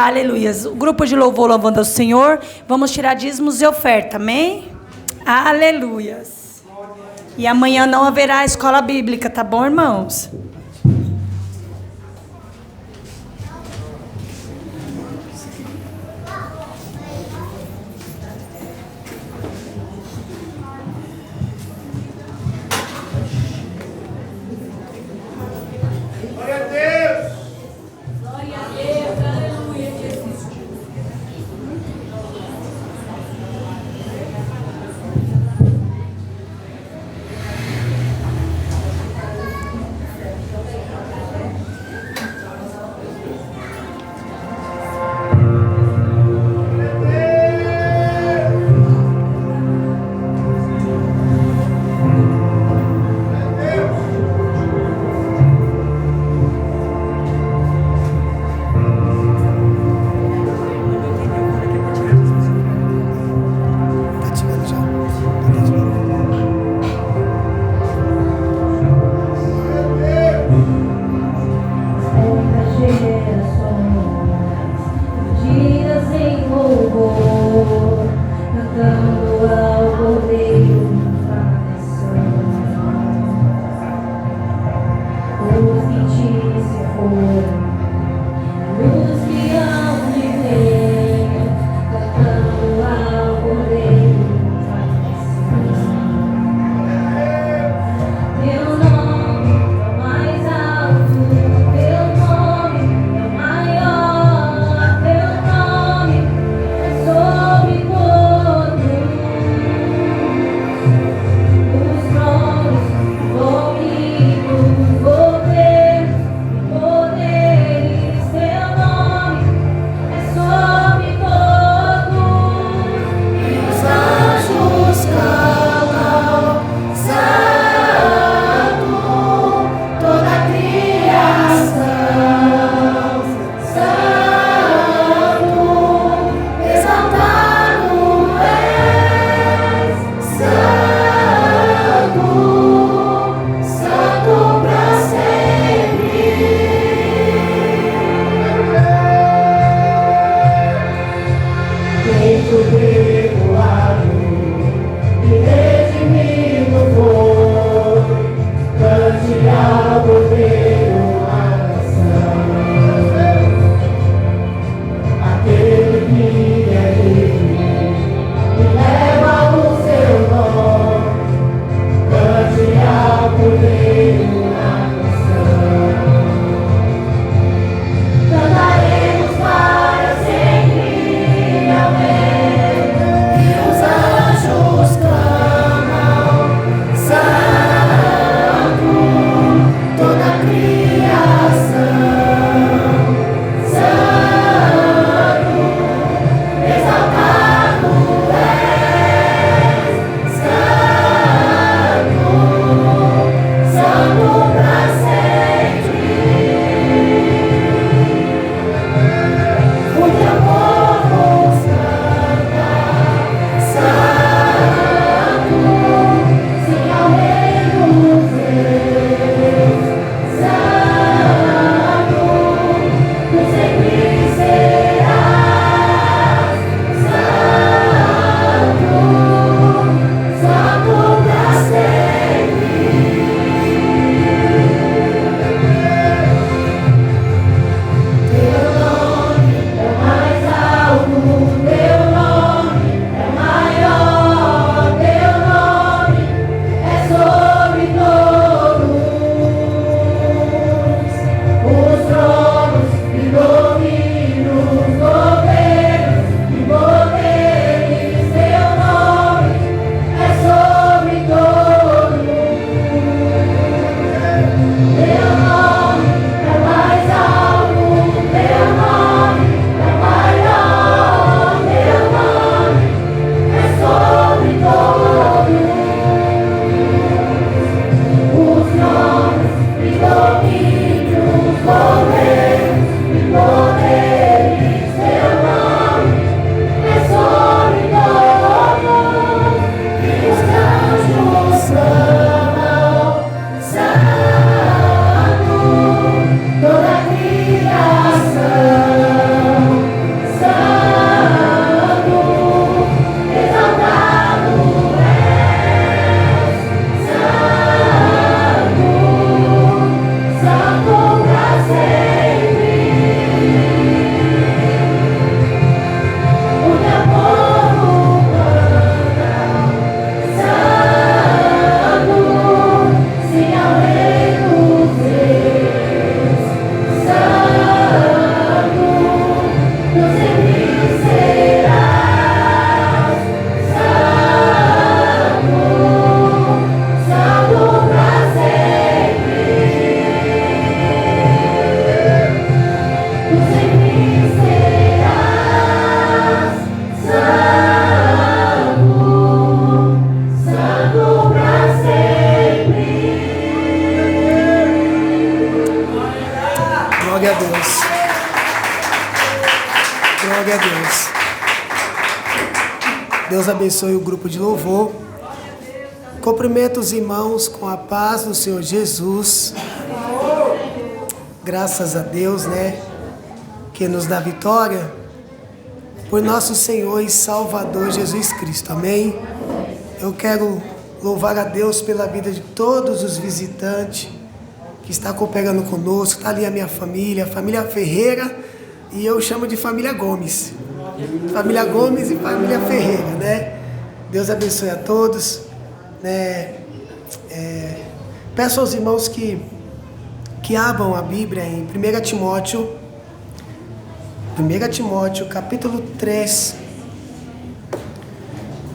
Aleluias. O grupo de louvor louvando ao Senhor. Vamos tirar dízimos e oferta, amém? Aleluias. E amanhã não haverá escola bíblica, tá bom, irmãos? Cantaremos para sempre, amém. Glória a Deus. Deus abençoe o grupo de louvor. Cumprimento os irmãos com a paz do Senhor Jesus. Graças a Deus, né? Que nos dá vitória por nosso Senhor e Salvador Jesus Cristo. Amém? Eu quero louvar a Deus pela vida de todos os visitantes que está cooperando conosco. Está ali a minha família, a família Ferreira, e eu chamo de família Gomes. Família Gomes e família Ferreira, né? Deus abençoe a todos, né? Peço aos irmãos que abram a Bíblia em 1 Timóteo, capítulo 3,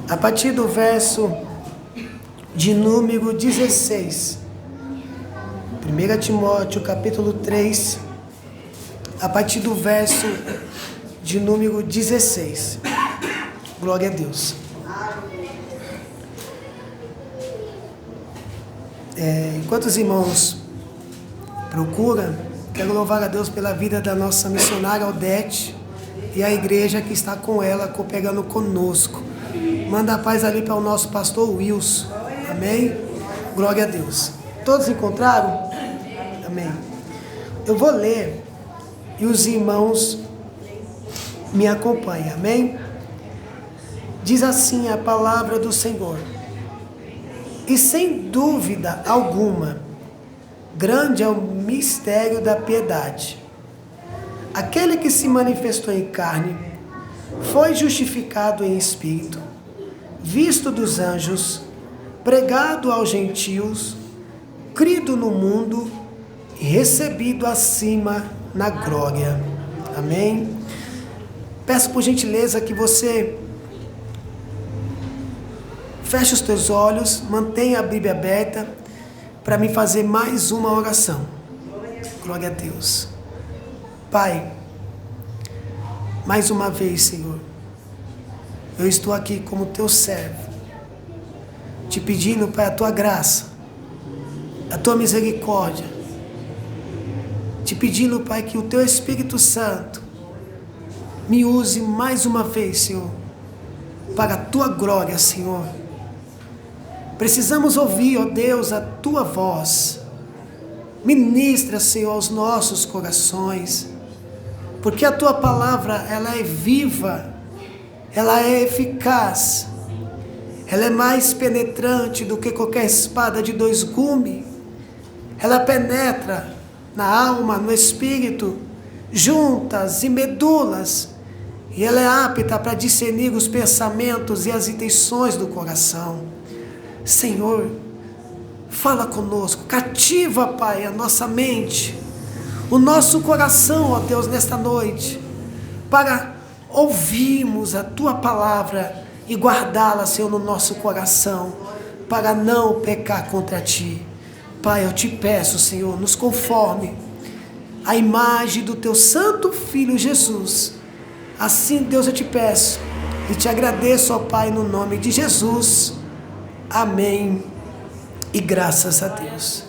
a partir do verso de número 16. 1 Timóteo, capítulo 3, a partir do verso de número 16. Glória a Deus. Enquanto os irmãos procuram, quero louvar a Deus pela vida da nossa missionária Odete e a igreja que está com ela, cooperando conosco. Manda a paz ali para o nosso pastor Wilson. Amém? Glória a Deus. Todos encontraram? Amém. Eu vou ler e os irmãos me acompanham. Amém? Diz assim a palavra do Senhor. E sem dúvida alguma, grande é o mistério da piedade. Aquele que se manifestou em carne foi justificado em espírito, visto dos anjos, pregado aos gentios, crido no mundo e recebido acima na glória. Amém? Peço por gentileza que você feche os teus olhos, mantenha a Bíblia aberta para me fazer mais uma oração. Glória a Deus. Pai, mais uma vez, Senhor, eu estou aqui como teu servo, te pedindo, Pai, a tua graça, a tua misericórdia, te pedindo, Pai, que o teu Espírito Santo me use mais uma vez, Senhor, para a tua glória, Senhor. Precisamos ouvir, ó Deus, a tua voz. Ministra, Senhor, aos nossos corações, porque a tua palavra, ela é viva, ela é eficaz, ela é mais penetrante do que qualquer espada de dois gumes. Ela penetra na alma, no espírito, juntas e medulas, e ela é apta para discernir os pensamentos e as intenções do coração. Senhor, fala conosco, cativa, Pai, a nossa mente, o nosso coração, ó Deus, nesta noite, para ouvirmos a tua palavra e guardá-la, Senhor, no nosso coração, para não pecar contra ti. Pai, eu te peço, Senhor, nos conforme a imagem do teu santo Filho Jesus. Assim, Deus, eu te peço e te agradeço, ó Pai, no nome de Jesus. Amém. E graças a Deus.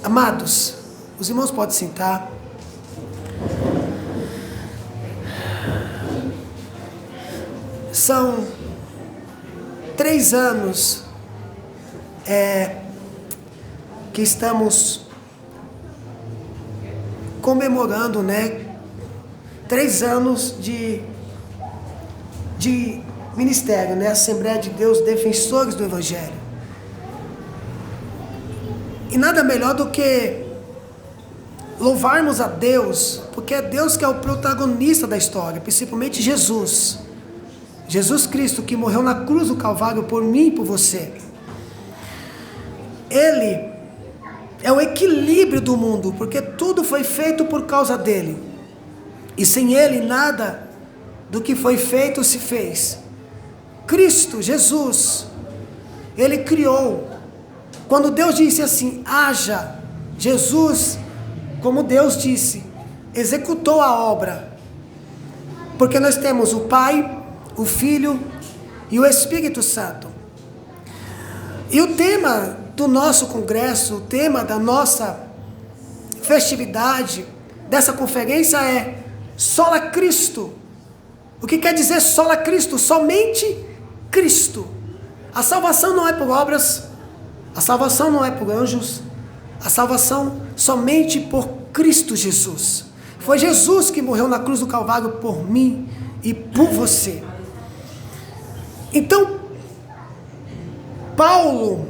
Amados, os irmãos podem sentar. São 3 anos que estamos comemorando, né? 3 anos de ministério, né? Assembleia de Deus, Defensores do Evangelho. E nada melhor do que louvarmos a Deus, porque é Deus que é o protagonista da história, principalmente Jesus. Jesus Cristo, que morreu na cruz do Calvário por mim e por você. Ele é o equilíbrio do mundo, porque tudo foi feito por causa dele. E sem ele, nada do que foi feito se fez. Cristo, Jesus, ele criou. Quando Deus disse assim, haja, Jesus, como Deus disse, executou a obra. Porque nós temos o Pai, o Filho e o Espírito Santo. E o tema do nosso congresso, o tema da nossa festividade, dessa conferência é Sola Cristo, O que quer dizer sola Cristo? Somente Cristo. A salvação não é por obras, a salvação não é por anjos, a salvação somente por Cristo Jesus. Foi Jesus que morreu na cruz do Calvário por mim e por você. Então, Paulo,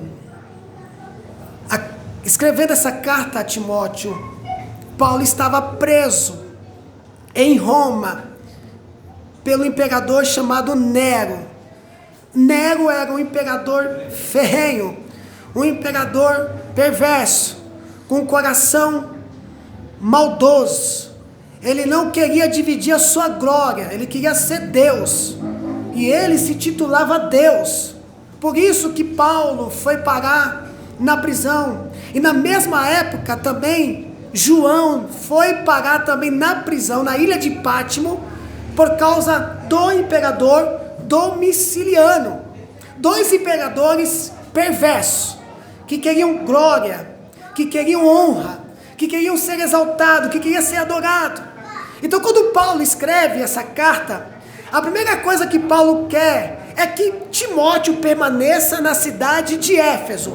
escrevendo essa carta a Timóteo, Paulo estava preso em Roma pelo imperador chamado Nero. Nero era um imperador ferrenho, um imperador perverso, com um coração maldoso. Ele não queria dividir a sua glória, ele queria ser Deus, e ele se titulava Deus. Por isso que Paulo foi parar na prisão, e na mesma época também João foi parar também na prisão, na ilha de Pátimo, por causa do imperador Domiciliano. Dois imperadores perversos, que queriam glória, que queriam honra, que queriam ser exaltados, que queriam ser adorados. Então, quando Paulo escreve essa carta, a primeira coisa que Paulo quer é que Timóteo permaneça na cidade de Éfeso.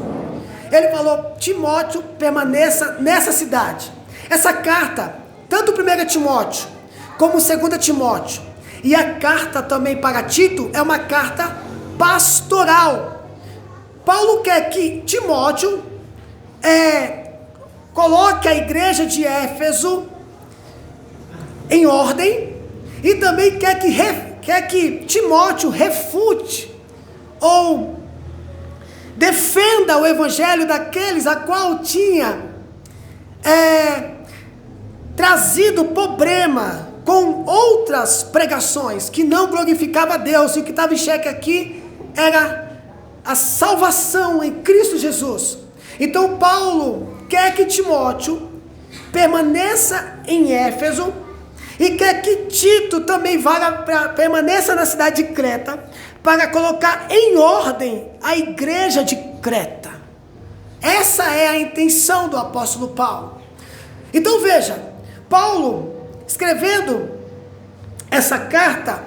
Ele falou: Timóteo, permaneça nessa cidade. Essa carta, tanto 1 Timóteo como 2 Timóteo, e a carta também para Tito, é uma carta pastoral. Paulo quer que Timóteo coloque a igreja de Éfeso em ordem, e também quer que Timóteo refute ou defenda o evangelho daqueles a qual tinha trazido problema com outras pregações que não glorificava a Deus, e o que estava em xeque aqui era a salvação em Cristo Jesus. Então Paulo quer que Timóteo permaneça em Éfeso, e quer que Tito também permaneça na cidade de Creta, para colocar em ordem a igreja de Creta. Essa é a intenção do apóstolo Paulo. Então veja, Paulo escrevendo essa carta,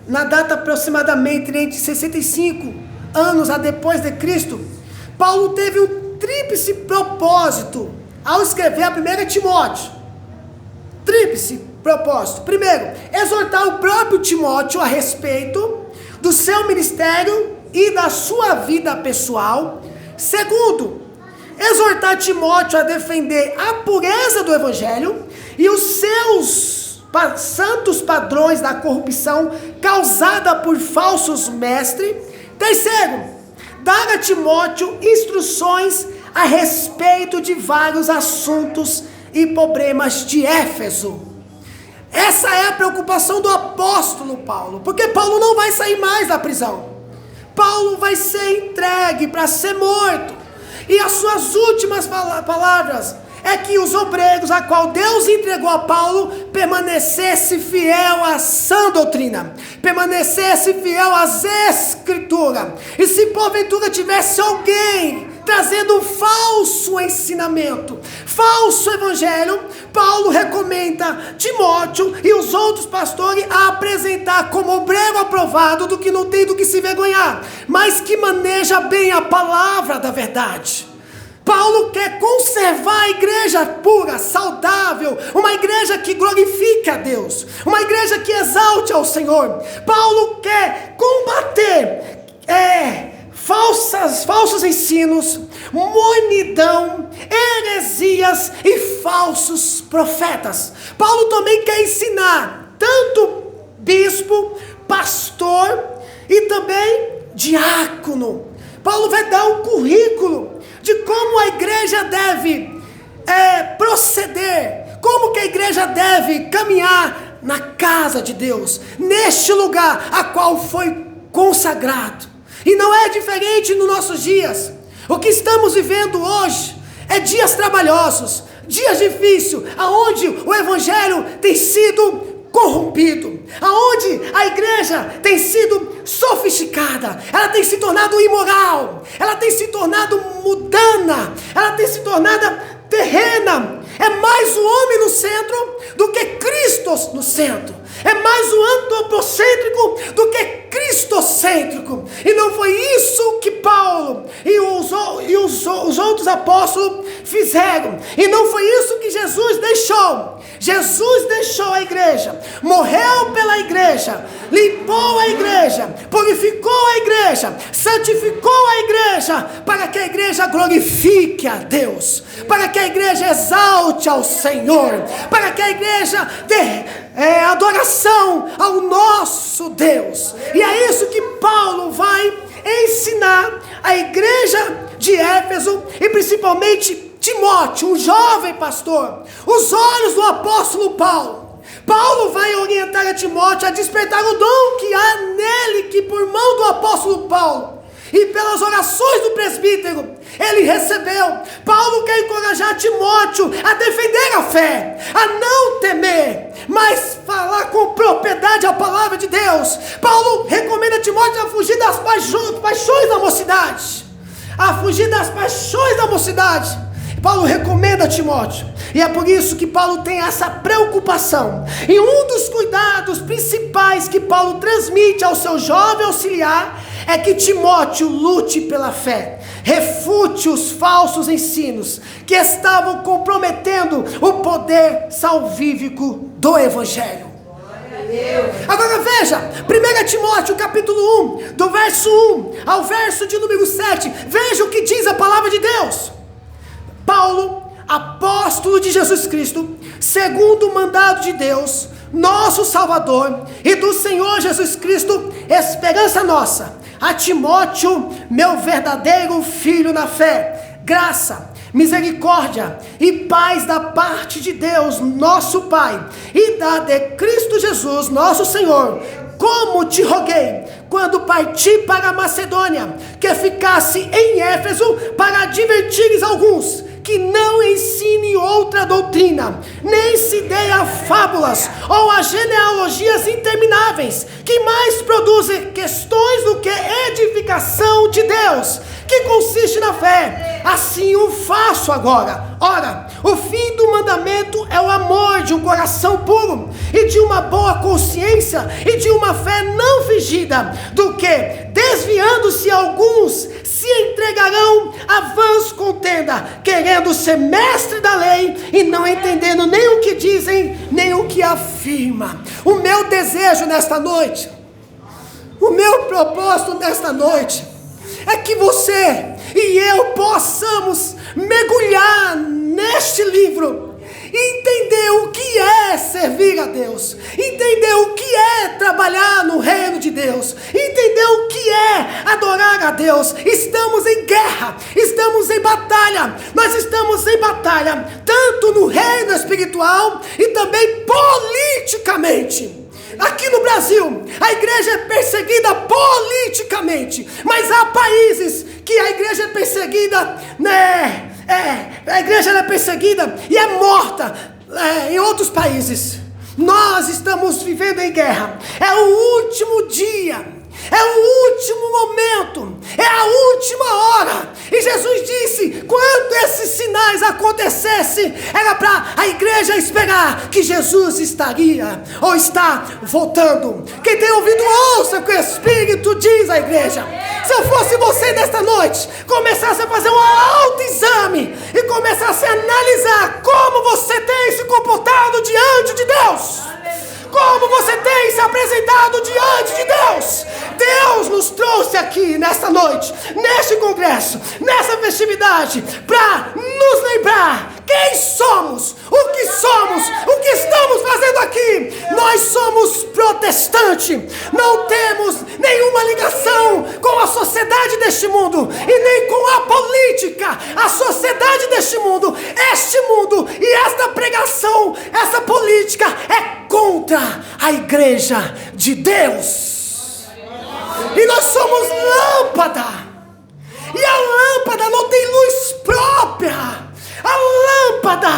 na data aproximadamente entre 65 anos a depois de Cristo, Paulo teve um tríplice propósito ao escrever a 1 Timóteo. Tríplice propósito. Primeiro, exortar o próprio Timóteo a respeito do seu ministério e da sua vida pessoal. Segundo, exortar Timóteo a defender a pureza do evangelho e os seus santos padrões da corrupção causada por falsos mestres. Terceiro, dar a Timóteo instruções a respeito de vários assuntos e problemas de Éfeso. Essa é a preocupação do apóstolo Paulo, porque Paulo não vai sair mais da prisão. Paulo vai ser entregue para ser morto, e as suas últimas palavras é que os obreiros a qual Deus entregou a Paulo permanecesse fiel à sã doutrina, permanecesse fiel às escrituras. E se porventura tivesse alguém trazendo um falso ensinamento, falso evangelho, Paulo recomenda Timóteo e os outros pastores a apresentar como obreiro aprovado, do que não tem do que se vergonhar, mas que maneja bem a palavra da verdade. Paulo quer conservar a igreja pura, saudável, uma igreja que glorifique a Deus, uma igreja que exalte ao Senhor. Paulo quer combater falsos ensinos, monidão, heresias e falsos profetas. Paulo também quer ensinar tanto bispo, pastor e também diácono. Paulo vai dar um currículo de como a igreja deve proceder, como que a igreja deve caminhar na casa de Deus, neste lugar a qual foi consagrado. E não é diferente nos nossos dias. O que estamos vivendo hoje é dias trabalhosos, dias difíceis, aonde o evangelho tem sido corrompido, aonde a igreja tem sido sofisticada, ela tem se tornado imoral, ela tem se tornado mundana, ela tem se tornado terrena, É mais o homem no centro do que Cristo no centro. É mais o antropocêntrico do que cristocêntrico. E não foi isso que Paulo e os outros apóstolos fizeram. E não foi isso que Jesus deixou. Jesus deixou a igreja, morreu pela igreja, limpou a igreja, purificou a igreja, santificou a igreja, para que a igreja glorifique a Deus, para que a igreja exalte ao Senhor, para que a igreja dê adoração ao nosso Deus. E é isso que Paulo vai ensinar a igreja de Éfeso, e principalmente Timóteo, um jovem pastor, os olhos do apóstolo Paulo. Paulo vai orientar a Timóteo a despertar o dom que há nele, que por mão do apóstolo Paulo e pelas orações do presbítero ele recebeu. Paulo quer encorajar Timóteo a defender a fé, a não temer, mas falar com propriedade a palavra de Deus. Paulo recomenda a Timóteo a fugir das paixões da mocidade, Paulo recomenda a Timóteo, e é por isso que Paulo tem essa preocupação. E um dos cuidados principais que Paulo transmite ao seu jovem auxiliar é que Timóteo lute pela fé, refute os falsos ensinos que estavam comprometendo o poder salvífico do Evangelho. Agora veja, 1 Timóteo capítulo 1, do verso 1 ao verso de número 7, veja o que diz a palavra de Deus. Paulo, apóstolo de Jesus Cristo, segundo o mandado de Deus, nosso Salvador, e do Senhor Jesus Cristo, esperança nossa, a Timóteo, meu verdadeiro filho na fé, graça, misericórdia e paz da parte de Deus, nosso Pai, e da de Cristo Jesus, nosso Senhor, como te roguei, quando parti para a Macedônia, que ficasse em Éfeso, para advertires alguns, que não ensine outra doutrina, nem se dê a fábulas ou a genealogias intermináveis, que mais produzem questões do que edificação de Deus, que consiste na fé. Assim o faço agora. Ora, o fim do mandamento é o amor de um coração puro, e de uma boa consciência, e de uma fé não fingida, do que, desviando-se alguns, se entregarão a vãs contenda, querendo ser mestre da lei, e não entendendo nem o que dizem, nem o que afirma. O meu desejo nesta noite, o meu propósito nesta noite, é que você e eu possamos mergulhar neste livro, entender o que é servir a Deus, entender o que é trabalhar no reino de Deus, entender o que é adorar a Deus. Estamos em guerra, estamos em batalha, nós estamos em batalha, tanto no reino espiritual e também politicamente. Aqui no Brasil, a igreja é perseguida politicamente, mas há países que a igreja é perseguida, a igreja é perseguida e é morta em outros países. Nós estamos vivendo em guerra, é o último dia, é o último momento, é a última hora. E Jesus disse, quando esses sinais acontecessem, era para a igreja esperar que Jesus estaria ou está voltando. Quem tem ouvido, ouça o que o Espírito diz à igreja. Se eu fosse você nesta noite, começasse a fazer um autoexame e começasse a analisar como você tem se comportado diante de Deus, como você tem se apresentado diante de Deus. Deus nos trouxe aqui nesta noite, neste congresso, nessa festividade, para nos lembrar quem somos, o que estamos fazendo aqui. Nós somos protestantes, não temos nenhuma ligação com a sociedade deste mundo e nem com a política. A sociedade deste mundo, este mundo e esta pregação, essa política é contra a igreja de Deus. E nós somos lâmpada, e a lâmpada não tem luz própria. A lâmpada,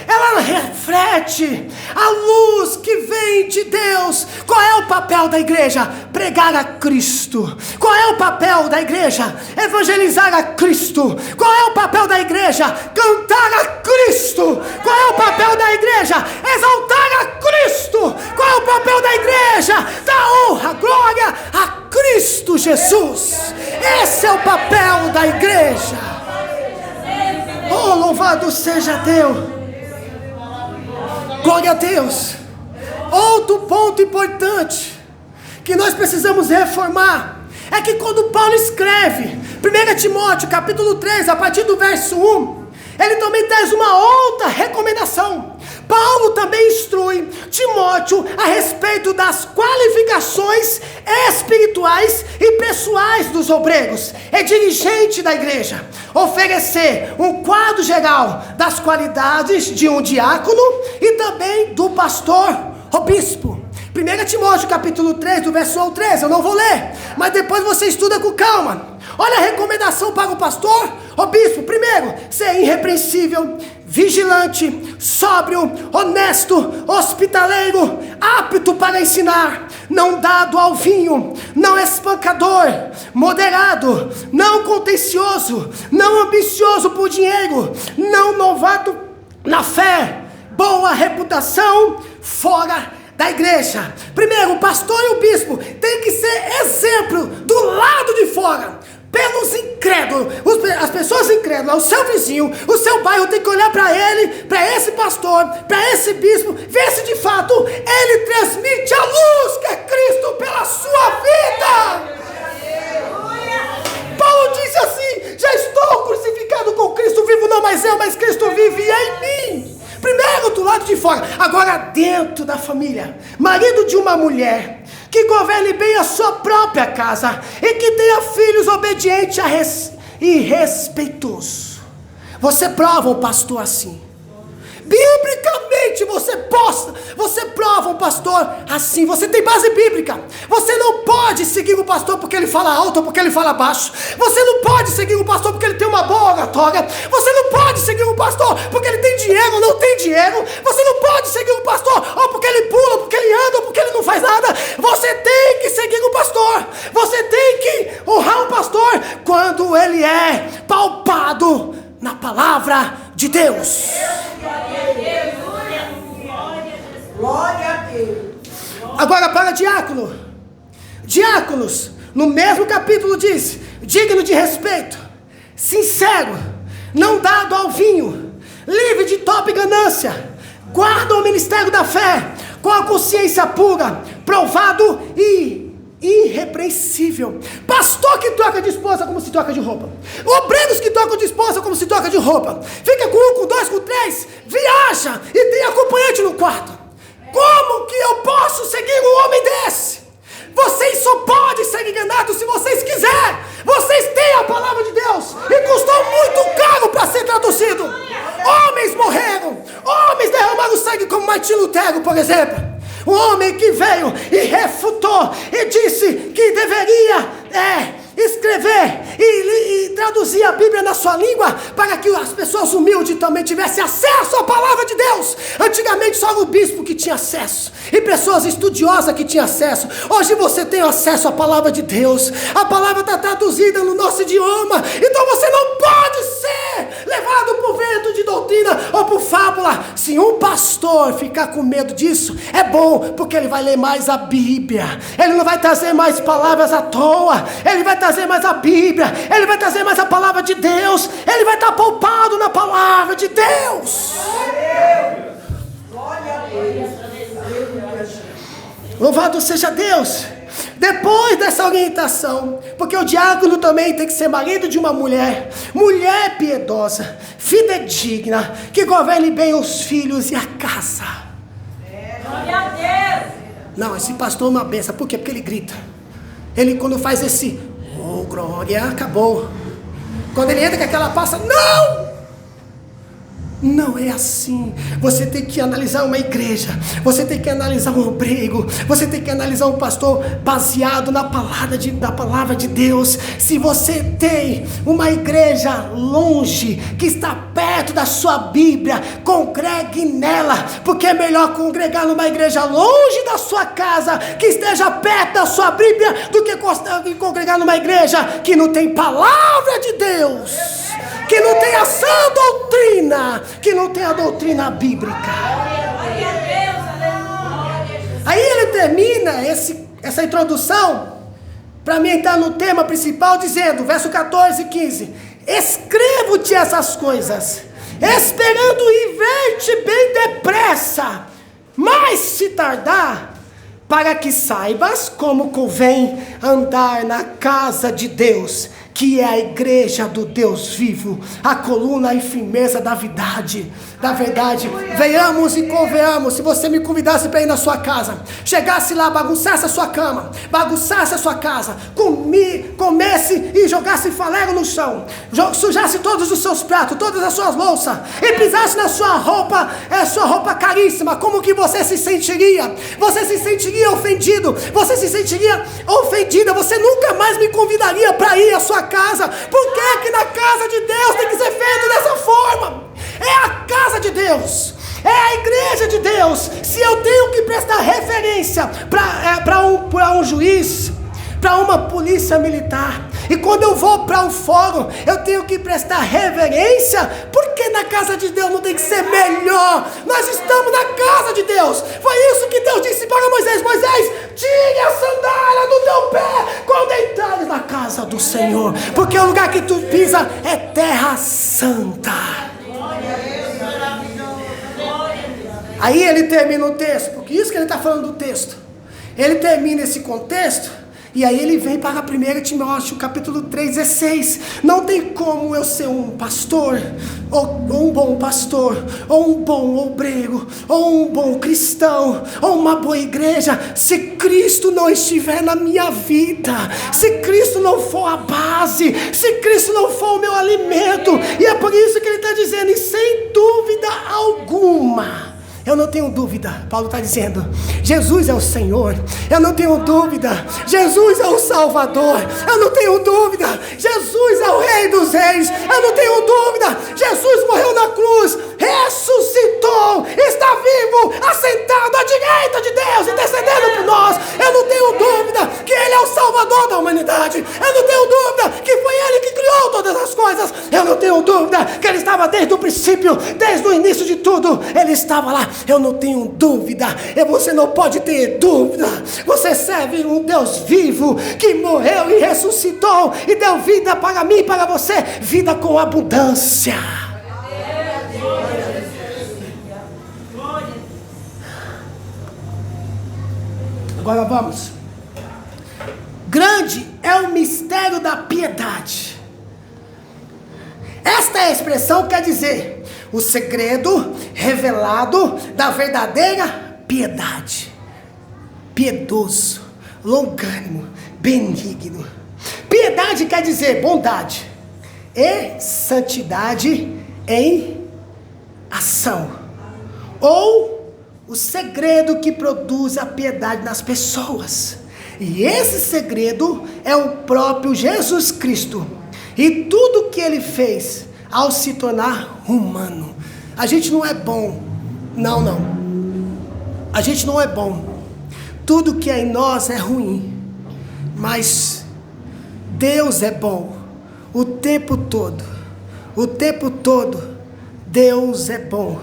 ela reflete, a luz que vem de Deus. Qual é o papel da igreja? Pregar a Cristo. Qual é o papel da igreja? Evangelizar a Cristo. Qual é o papel da igreja? Cantar a Cristo. Qual é o papel da igreja? Exaltar a Cristo. Qual é o papel da igreja? Dar honra, glória a Cristo Jesus. Esse é o papel da igreja. Oh, louvado seja Deus. Glória a Deus. Outro ponto importante que nós precisamos reformar é que quando Paulo escreve 1 Timóteo capítulo 3, a partir do verso 1, ele também traz uma outra recomendação. Paulo também instrui Timóteo a respeito das qualificações espirituais e pessoais dos obreiros e dirigente da igreja, oferecer um quadro geral das qualidades de um diácono e também do pastor ou bispo. 1 Timóteo capítulo 3, do verso 1 ao 13, eu não vou ler, mas depois você estuda com calma. Olha a recomendação para o pastor ou bispo. Primeiro, ser irrepreensível, vigilante, sóbrio, honesto, hospitaleiro, apto para ensinar, não dado ao vinho, não espancador, moderado, não contencioso, não ambicioso por dinheiro, não novato na fé, boa reputação fora da igreja. Primeiro, o pastor e o bispo tem que ser exemplo do lado de fora, pelos incrédulos, as pessoas incrédulas, o seu vizinho, o seu bairro tem que olhar para ele, para esse pastor, para esse bispo, ver se de fato ele transmite a luz que é Cristo pela sua vida. Paulo disse assim: já estou crucificado com Cristo, vivo não mais eu, mas Cristo vive em mim. Primeiro do lado de fora. Agora dentro da família, marido de uma mulher que governe bem a sua própria casa e que tenha filhos obedientes e respeitosos. Você prova o pastor assim. Biblicamente você prova um pastor assim. Você tem base bíblica. Você não pode seguir o pastor porque ele fala alto ou porque ele fala baixo. Você não pode seguir o pastor porque ele tem uma boa oratória. Você não pode seguir o pastor porque ele tem dinheiro ou não tem dinheiro. Você não pode seguir o pastor ou porque ele pula, ou porque ele anda, ou porque ele não faz nada. Você tem que seguir o pastor. Você tem que honrar o pastor quando ele é palpado na palavra de Deus. Glória a Deus. Agora para diácono. Diáconos, no mesmo capítulo diz: digno de respeito, sincero, não dado ao vinho, livre de topa e ganância, guarda o ministério da fé, com a consciência pura, provado e irrepreensível. Pastor que troca de esposa como se troca de roupa. Obreiros que trocam de esposa como se troca de roupa. Fica com 1, com 2, com 3. Viaja e tem acompanhante no quarto. Como que eu posso seguir um homem desse? Vocês só podem ser enganados se vocês quiserem. Vocês têm a palavra de Deus e custou muito caro para ser traduzido. Homens morreram. Homens derramaram sangue como Martim Lutero, por exemplo. Um homem que veio e refutou e disse que deveria escrever e traduzir a Bíblia na sua língua para que as pessoas humildes também tivessem acesso à palavra de Deus. Antigamente só o bispo que tinha acesso e pessoas estudiosas que tinham acesso. Hoje você tem acesso à palavra de Deus. A palavra está traduzida no nosso idioma. Então você não pode ser levado por vento de doutrina ou por fábula. Se um pastor ficar com medo disso, é bom, porque ele vai ler mais a Bíblia. Ele não vai trazer mais palavras à toa. Ele vai trazer mais a Bíblia. Ele vai trazer mais a palavra de Deus. Ele vai estar poupado na palavra de Deus. Glória a Deus. Louvado seja Deus. Depois dessa orientação, porque o diácono também tem que ser marido de uma mulher, mulher piedosa, fidedigna, que governe bem os filhos e a casa. Glória a Deus. Não, esse pastor é uma benção. Por quê? Porque ele grita. Ele quando faz esse, oh glória, acabou. Quando ele entra com aquela passa, não! Não é assim. Você tem que analisar uma igreja. Você tem que analisar um obreiro. Você tem que analisar um pastor baseado na palavra de Deus. Se você tem uma igreja longe, que está perto perto da sua Bíblia, congregue nela, porque é melhor congregar numa igreja longe da sua casa, que esteja perto da sua Bíblia, do que congregar numa igreja que não tem palavra de Deus, que não tem a sã doutrina, que não tem a doutrina bíblica. Aí ele termina essa introdução, para mim entrar no tema principal, dizendo, verso 14 e 15: escrevo-te essas coisas, esperando ir ver-te bem depressa, mas se tardar, para que saibas como convém andar na casa de Deus, que é a igreja do Deus vivo, a coluna e firmeza da verdade. Venhamos e convenhamos. Se você me convidasse para ir na sua casa, chegasse lá, bagunçasse a sua cama, bagunçasse a sua casa, comesse e jogasse falero no chão, sujasse todos os seus pratos, todas as suas louças, e pisasse na sua roupa caríssima, como que você se sentiria? Você se sentiria ofendido, você se sentiria ofendida, você nunca mais me convidaria para ir à sua casa. Por que na casa de Deus tem que ser feito dessa forma? É a casa de Deus, é a igreja de Deus. Se eu tenho que prestar referência para um juiz, para uma polícia militar, e quando eu vou para um fórum, eu tenho que prestar reverência, porque na casa de Deus não tem que ser melhor. Nós estamos na casa de Deus. Foi isso que Deus disse para Moisés: Moisés, tire a sandália do teu pé quando entrares na casa do Senhor, porque o lugar que tu pisa é terra santa. Aí ele termina o texto, porque isso que ele está falando do texto, ele termina esse contexto, e aí ele vem para 1 Timóteo capítulo 3:16. Não tem como eu ser um pastor, ou um bom pastor, ou um bom obreiro, ou um bom cristão, ou uma boa igreja, se Cristo não estiver na minha vida, se Cristo não for a base, se Cristo não for o meu alimento. E é por isso que ele está dizendo, e sem dúvida alguma, eu não tenho dúvida, Paulo está dizendo, Jesus é o Senhor, eu não tenho dúvida, Jesus é o Salvador, eu não tenho dúvida, Jesus é o Rei dos Reis, eu não tenho dúvida, Jesus morreu na cruz, ressuscitou, está vivo, assentado à direita de Deus, intercedendo por nós. Eu não tenho dúvida que Ele é o Salvador da humanidade, eu não tenho dúvida que foi Ele que criou todas as coisas, eu não tenho dúvida que Ele estava desde o princípio, desde o início de tudo, Ele estava lá. Eu não tenho dúvida, e você não pode ter dúvida. Você serve um Deus vivo, que morreu e ressuscitou, e deu vida para mim e para você, vida com abundância. Agora vamos. Grande é o mistério da piedade. Esta é a expressão que quer dizer o segredo revelado da verdadeira piedade. Piedoso, longânimo, benigno. Piedade quer dizer bondade e santidade em ação, ou o segredo que produz a piedade nas pessoas. E esse segredo é o próprio Jesus Cristo e tudo que Ele fez ao se tornar humano. A gente não é bom, não, a gente não é bom, tudo que é em nós é ruim, mas Deus é bom o tempo todo, Deus é bom,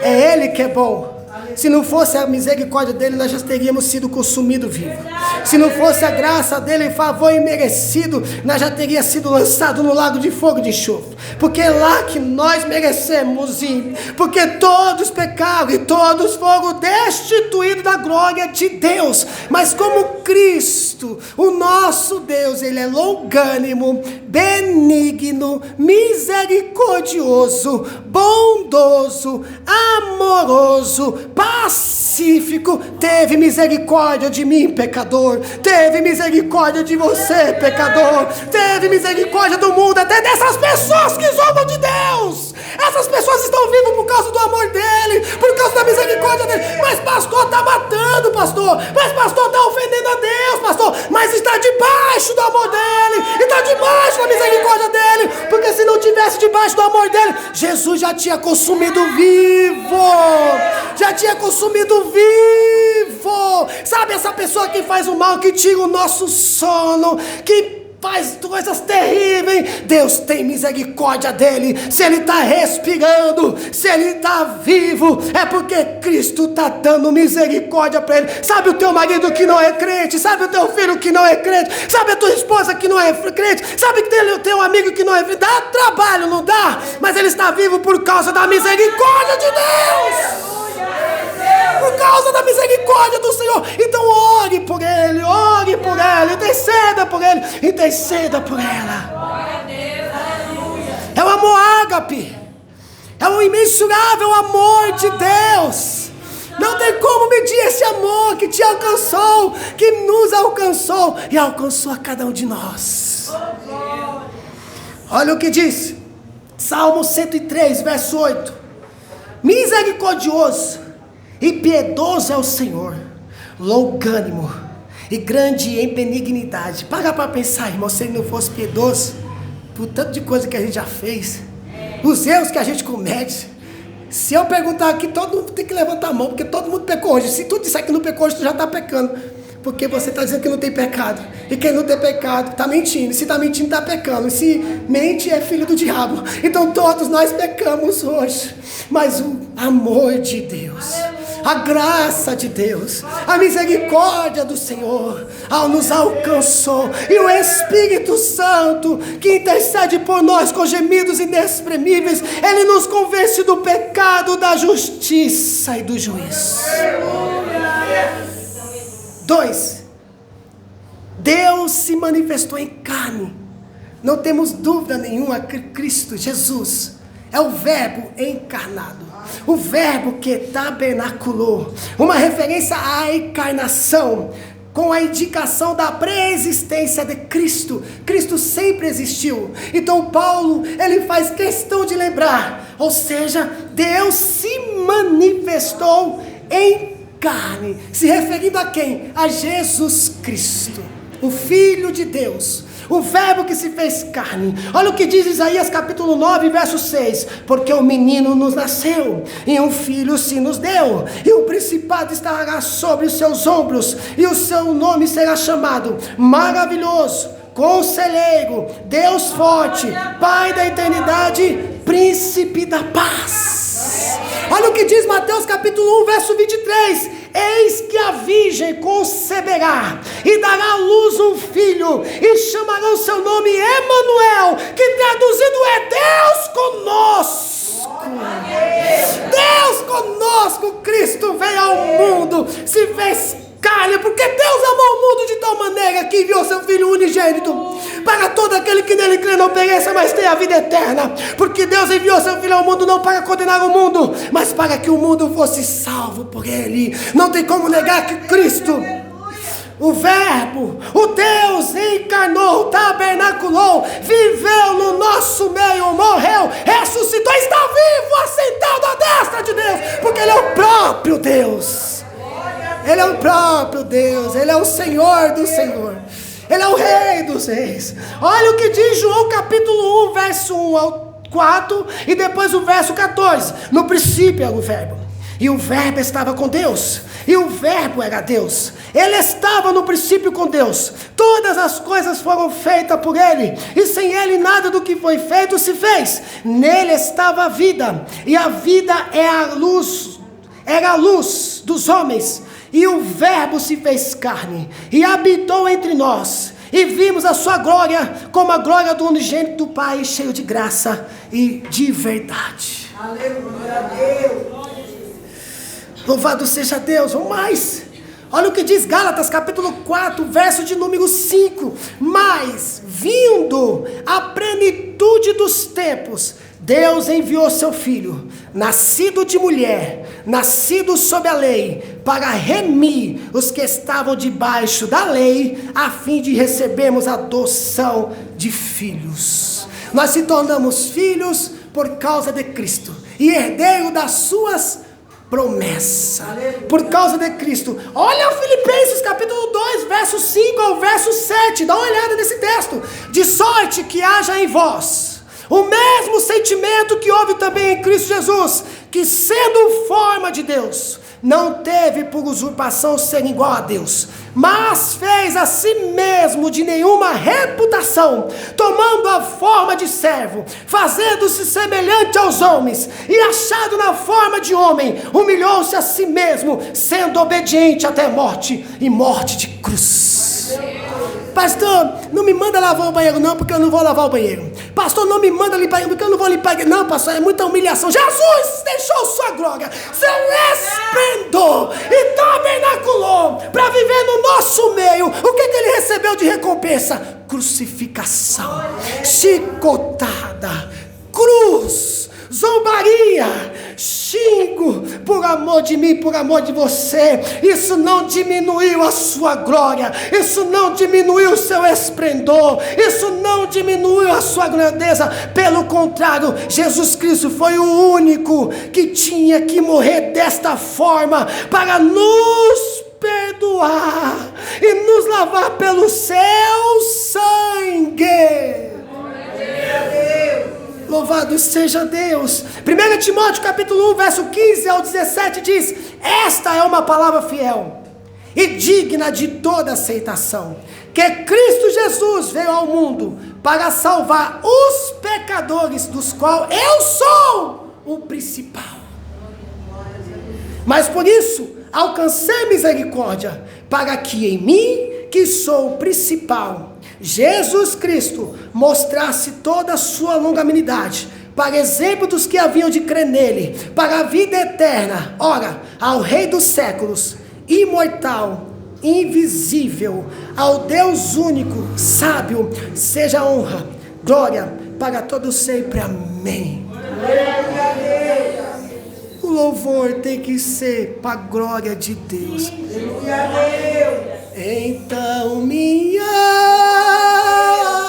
é Ele que é bom. Se não fosse a misericórdia dele, nós já teríamos sido consumidos vivos. Se não fosse a graça dele, favor imerecido, nós já teríamos sido lançados no lago de fogo e de enxofre. Porque é lá que nós merecemos ir. Porque todos pecaram e todos foram destituídos da glória de Deus. Mas como Cristo, o nosso Deus, Ele é longânimo, benigno, misericordioso, bondoso, amoroso, pacífico, teve misericórdia de mim, pecador, teve misericórdia de você, pecador, teve misericórdia do mundo, até dessas pessoas que zombam de Deus. Essas pessoas estão vivas por causa do amor dele, por causa da misericórdia dele. Mas pastor, está matando, pastor, mas pastor, está ofendendo a Deus, pastor, mas está debaixo do amor dele, está debaixo da misericórdia dele, porque se não tivesse debaixo do amor dele, Jesus já tinha consumido vivo. Já tinha consumido vivo. Sabe essa pessoa que faz o mal, que tira o nosso sono, que faz coisas terríveis? Deus tem misericórdia dele. Se ele está respirando, se ele está vivo, é porque Cristo está dando misericórdia para ele. Sabe o teu marido que não é crente? Sabe o teu filho que não é crente? Sabe a tua esposa que não é crente? Sabe que tem o teu amigo que não é crente? Dá trabalho, não dá? Mas ele está vivo por causa da misericórdia de Deus. Por causa da misericórdia do Senhor. Então ore por ele, interceda por ele, interceda por ela. É o amor ágape, é o imensurável amor de Deus. Não tem como medir esse amor que te alcançou, que nos alcançou e alcançou a cada um de nós. Olha o que diz Salmo 103, verso 8: misericordioso e piedoso é o Senhor, longânimo e grande em benignidade. Para pensar, irmão, se ele não fosse piedoso, por tanto de coisa que a gente já fez, os erros que a gente comete. Se eu perguntar aqui, todo mundo tem que levantar a mão, porque todo mundo pecou hoje. Se tu disser que não pecou hoje, tu já está pecando, porque você está dizendo que não tem pecado. E quem não tem pecado está mentindo. Se está mentindo, está pecando. E se mente, é filho do diabo. Então todos nós pecamos hoje. Mas o amor de Deus, a graça de Deus, a misericórdia do Senhor nos alcançou. E o Espírito Santo, que intercede por nós com gemidos inexprimíveis, ele nos convence do pecado, da justiça e do juízo. 2. Deus se manifestou em carne. Não temos dúvida nenhuma que Cristo Jesus é o Verbo encarnado, o Verbo que tabernaculou, uma referência à encarnação, com a indicação da pré-existência de Cristo. Cristo sempre existiu. Então Paulo, ele faz questão de lembrar, ou seja, Deus se manifestou em carne, se referindo a quem? A Jesus Cristo, o Filho de Deus, o Verbo que se fez carne. Olha o que diz Isaías capítulo 9, verso 6: porque o menino nos nasceu, e um filho se nos deu, e o principado estará sobre os seus ombros, e o seu nome será chamado Maravilhoso, Conselheiro, Deus Forte, Pai da Eternidade, Príncipe da Paz. Olha o que diz Mateus capítulo 1, verso 23: eis que a virgem conceberá e dará à luz um filho, e chamarão seu nome Emanuel, que traduzido é Deus conosco. Deus conosco. Cristo veio ao mundo, se fez carne, porque Deus amou o mundo de tal maneira que enviou seu Filho unigênito, para todo aquele que nele crê não pereça, mas tenha a vida eterna. Porque Deus enviou seu Filho ao mundo não para condenar o mundo, mas para que o mundo fosse salvo por ele. Não tem como negar que Cristo, o Verbo, o Deus encarnou, tabernaculou, viveu no nosso meio, morreu, ressuscitou, está vivo, assentado à destra de Deus, porque ele é o próprio Deus. Ele é o próprio Deus, ele é o Senhor do Senhor, ele é o Rei dos Reis. Olha o que diz João capítulo 1, verso 1 ao 4, e depois o verso 14. No princípio era o Verbo, e o Verbo estava com Deus, e o Verbo era Deus. Ele estava no princípio com Deus. Todas as coisas foram feitas por ele, e sem ele nada do que foi feito se fez. Nele estava a vida, e a vida era a luz dos homens. E o Verbo se fez carne e habitou entre nós, e vimos a sua glória como a glória do unigênito do Pai, cheio de graça e de verdade. Aleluia a Deus. Louvado seja Deus. Vamos mais. Olha o que diz Gálatas capítulo 4, verso de número 5. Mas, vindo a plenitude dos tempos, Deus enviou seu Filho, nascido de mulher, nascido sob a lei, para remir os que estavam debaixo da lei, a fim de recebermos a adoção de filhos. Nós se tornamos filhos por causa de Cristo, e herdeiro das suas promessas, por causa de Cristo. Olha o Filipenses capítulo 2, verso 5 ao verso 7, dá uma olhada nesse texto. De sorte sorte que haja em vós o mesmo sentimento que houve também em Cristo Jesus, que sendo forma de Deus, não teve por usurpação ser igual a Deus, mas fez a si mesmo de nenhuma reputação, tomando a forma de servo, fazendo-se semelhante aos homens, e achado na forma de homem, humilhou-se a si mesmo, sendo obediente até a morte, e morte de cruz. Pastor, não me manda lavar o banheiro não, porque eu não vou lavar o banheiro. Pastor, não me manda limpar, porque eu não vou limpar. Não, pastor, é muita humilhação. Jesus deixou sua glória, seu esplendor, e tabernaculou para viver no nosso meio. O que ele recebeu de recompensa? Crucificação, chicotada, cruz, zombaria, xingo, por amor de mim, por amor de você. Isso não diminuiu a sua glória, isso não diminuiu o seu esplendor, isso não diminuiu a sua grandeza. Pelo contrário, Jesus Cristo foi o único que tinha que morrer desta forma para nos perdoar e nos lavar pelo seu sangue. Louvado seja Deus. 1 Timóteo capítulo 1, verso 15 ao 17 diz: esta é uma palavra fiel e digna de toda aceitação, que Cristo Jesus veio ao mundo para salvar os pecadores, dos quais eu sou o principal. Mas por isso alcancei misericórdia, para que em mim, que sou o principal, Jesus Cristo mostrasse toda a sua longanimidade, para exemplo dos que haviam de crer nele, para a vida eterna. Ora, ao Rei dos séculos, imortal, invisível, ao Deus único, sábio, seja honra, glória, para todos sempre. Amém. O louvor tem que ser para a glória de Deus. Então minha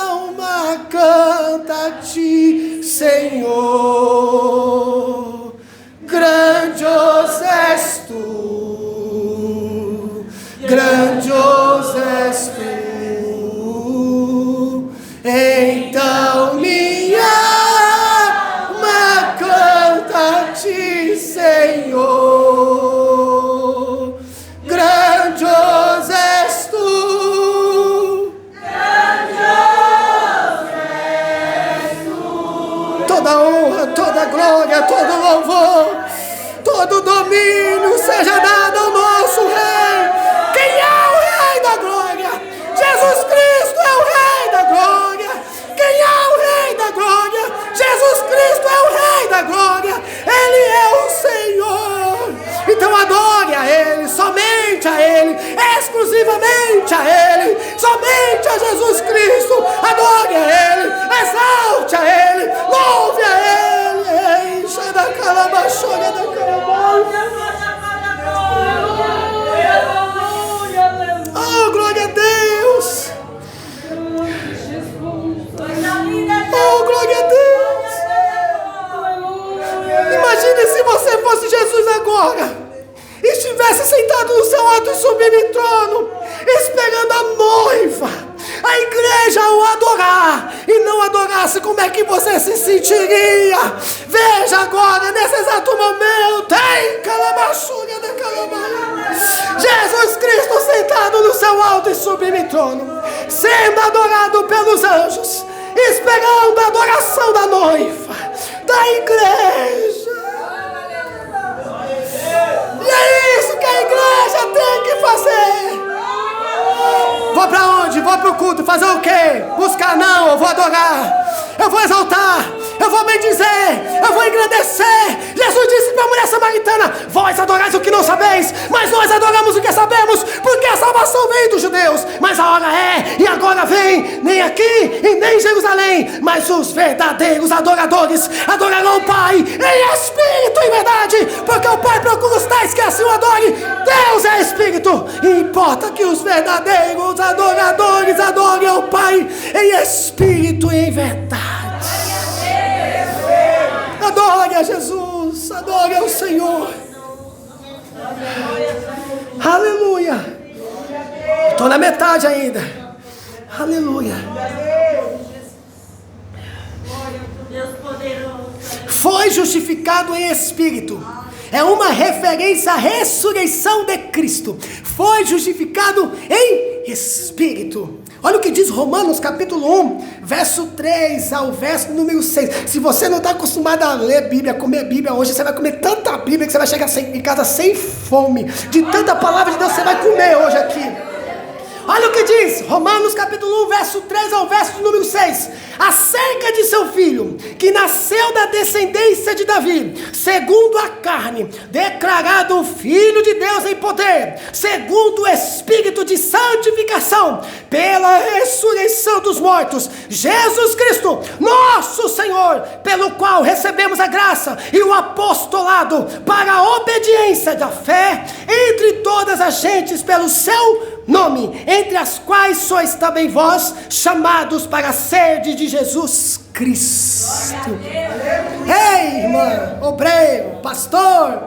alma canta a ti, Senhor, grandioso és tu, grandioso és tu. Então minha alma canta a ti, Senhor, grandioso és tu. Toda honra, toda glória, todo louvor, todo domínio seja dado ao nosso Rei. Quem é o Rei da glória? Jesus Cristo é o Rei da glória. Quem é o Rei da glória? Jesus Cristo é o Rei da glória. Ele é o Senhor. Então adore a Ele, somente a Ele, exclusivamente a Ele, somente a Jesus Cristo. Adore a Ele, exalte a Ele, louve a Ele. Encha da calabaçona da calabaça. Oh, glória a Deus. Oh, glória a Deus. Imagine se você fosse Jesus agora, estivesse sentado no seu alto e sublime trono, esperando a noiva, a igreja o adorar, e não adorasse, como é que você se sentiria? Veja agora, nesse exato momento, em Calabaçúria da Calabaçúria, Jesus Cristo sentado no seu alto e sublime trono, sendo adorado pelos anjos, esperando a adoração da noiva, da igreja. E é isso que a igreja tem que fazer. Vou para onde? Vou para o culto. Fazer o quê? Buscar? Não, eu vou adorar, eu vou exaltar, eu vou bendizer, eu vou engrandecer. Jesus disse para a mulher samaritana: vós adorais o que não sabeis, mas nós adoramos o que sabemos, porque a salvação vem dos judeus. Mas a hora é, e agora vem, nem aqui e nem em Jerusalém, mas os verdadeiros adoradores adorarão o Pai em espírito e verdade, porque o Pai procura os tais que assim o adore. Deus é espírito, e importa que os verdadeiros adoradores adorem ao Pai em espírito e em verdade. Adore a Jesus, adore ao Senhor. Aleluia. Estou na metade ainda. Aleluia. justificado em espírito. É uma referência à ressurreição de Cristo. Foi justificado em espírito. Olha o que diz Romanos capítulo 1, verso 3 ao verso número 6. Se você não está acostumado a ler Bíblia, comer Bíblia hoje, você vai comer tanta Bíblia que você vai chegar em casa sem fome. De tanta palavra de Deus você vai comer hoje aqui. Olha o que diz Romanos capítulo 1, verso 3 ao verso número 6. Acerca de seu filho, que nasceu da descendência de Davi, segundo a carne, declarado filho de Deus em poder, segundo o Espírito de santificação, pela ressurreição dos mortos, Jesus Cristo, nosso Senhor, pelo qual recebemos a graça e o apostolado para a obediência da fé entre todas as gentes pelo seu nome, entre as quais sois também vós chamados para serdes de Jesus Cristo. Ei, irmã, obreiro, pastor,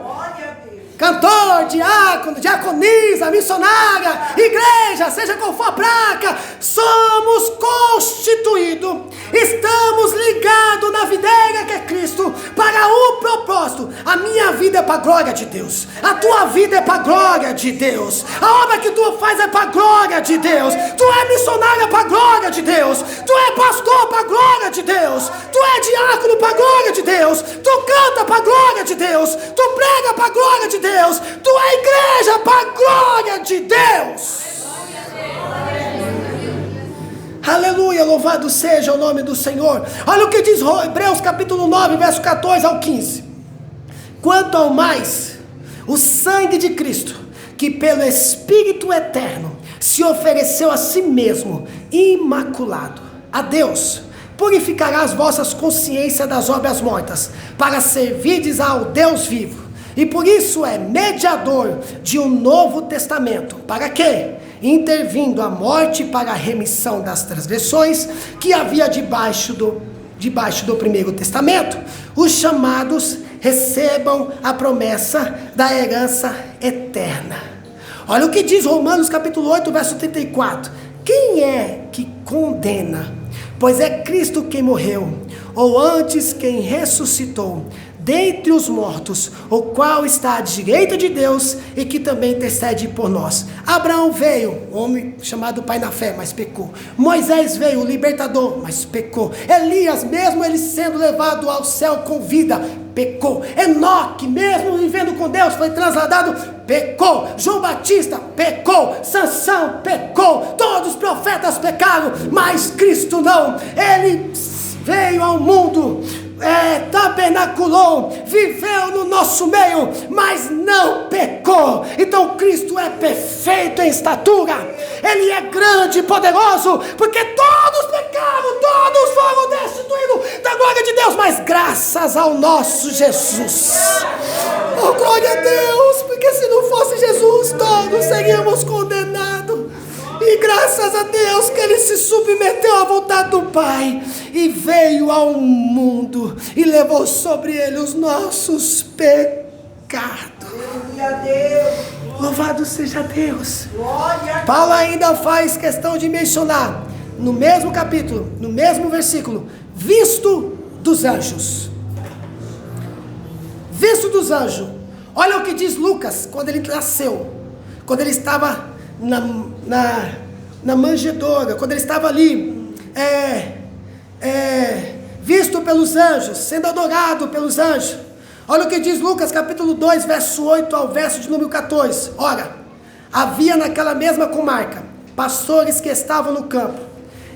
cantor, diácono, diaconisa, missionária, igreja, seja qual for a placa, somos constituídos, estamos ligados na videira que é Cristo, para o propósito. A minha vida é para a glória de Deus, a tua vida é para a glória de Deus, a obra que tu faz é para a glória de Deus, tu é missionária para a glória de Deus, tu é pastor para a glória de Deus, tu é diácono para a glória de Deus, tu canta para a glória de Deus, tu prega para a glória de Deus, tu é igreja para a glória de Deus. Aleluia, louvado seja o nome do Senhor. Olha o que diz Hebreus capítulo 9, verso 14 ao 15. Quanto ao mais, o sangue de Cristo, que pelo Espírito eterno se ofereceu a si mesmo, imaculado, a Deus, purificará as vossas consciências das obras mortas, para servirdes ao Deus vivo. E por isso é mediador de um novo testamento. Para quê? Intervindo a morte para a remissão das transgressões que havia debaixo do primeiro testamento, os chamados recebam a promessa da herança eterna. Olha o que diz Romanos capítulo 8, verso 34. Quem é que condena? Pois é Cristo quem morreu, ou antes quem ressuscitou dentre os mortos, o qual está à direita de Deus e que também intercede por nós. Abraão veio, homem chamado pai na fé, mas pecou. Moisés veio, o libertador, mas pecou. Elias, mesmo ele sendo levado ao céu com vida, pecou. Enoque, mesmo vivendo com Deus, foi trasladado, pecou. João Batista pecou. Sansão pecou. Todos os profetas pecaram, mas Cristo não. Ele veio ao mundo, tabernaculou, viveu no nosso meio, mas não pecou. Então Cristo é perfeito em estatura, Ele é grande e poderoso, porque todos pecaram, todos foram destituídos da glória de Deus, mas graças ao nosso Jesus. Oh, glória a Deus, porque se não fosse Jesus, todos seríamos condenados. E graças a Deus que Ele se submeteu à vontade do Pai e veio ao mundo e levou sobre Ele os nossos pecados. Louvado seja Deus. Paulo ainda faz questão de mencionar no mesmo capítulo, no mesmo versículo, visto dos anjos. Visto dos anjos. Olha o que diz Lucas quando ele nasceu, quando ele estava na manjedoura, quando ele estava ali, visto pelos anjos, sendo adorado pelos anjos. Olha o que diz Lucas capítulo 2, verso 8 ao verso de número 14. Ora, havia naquela mesma comarca pastores que estavam no campo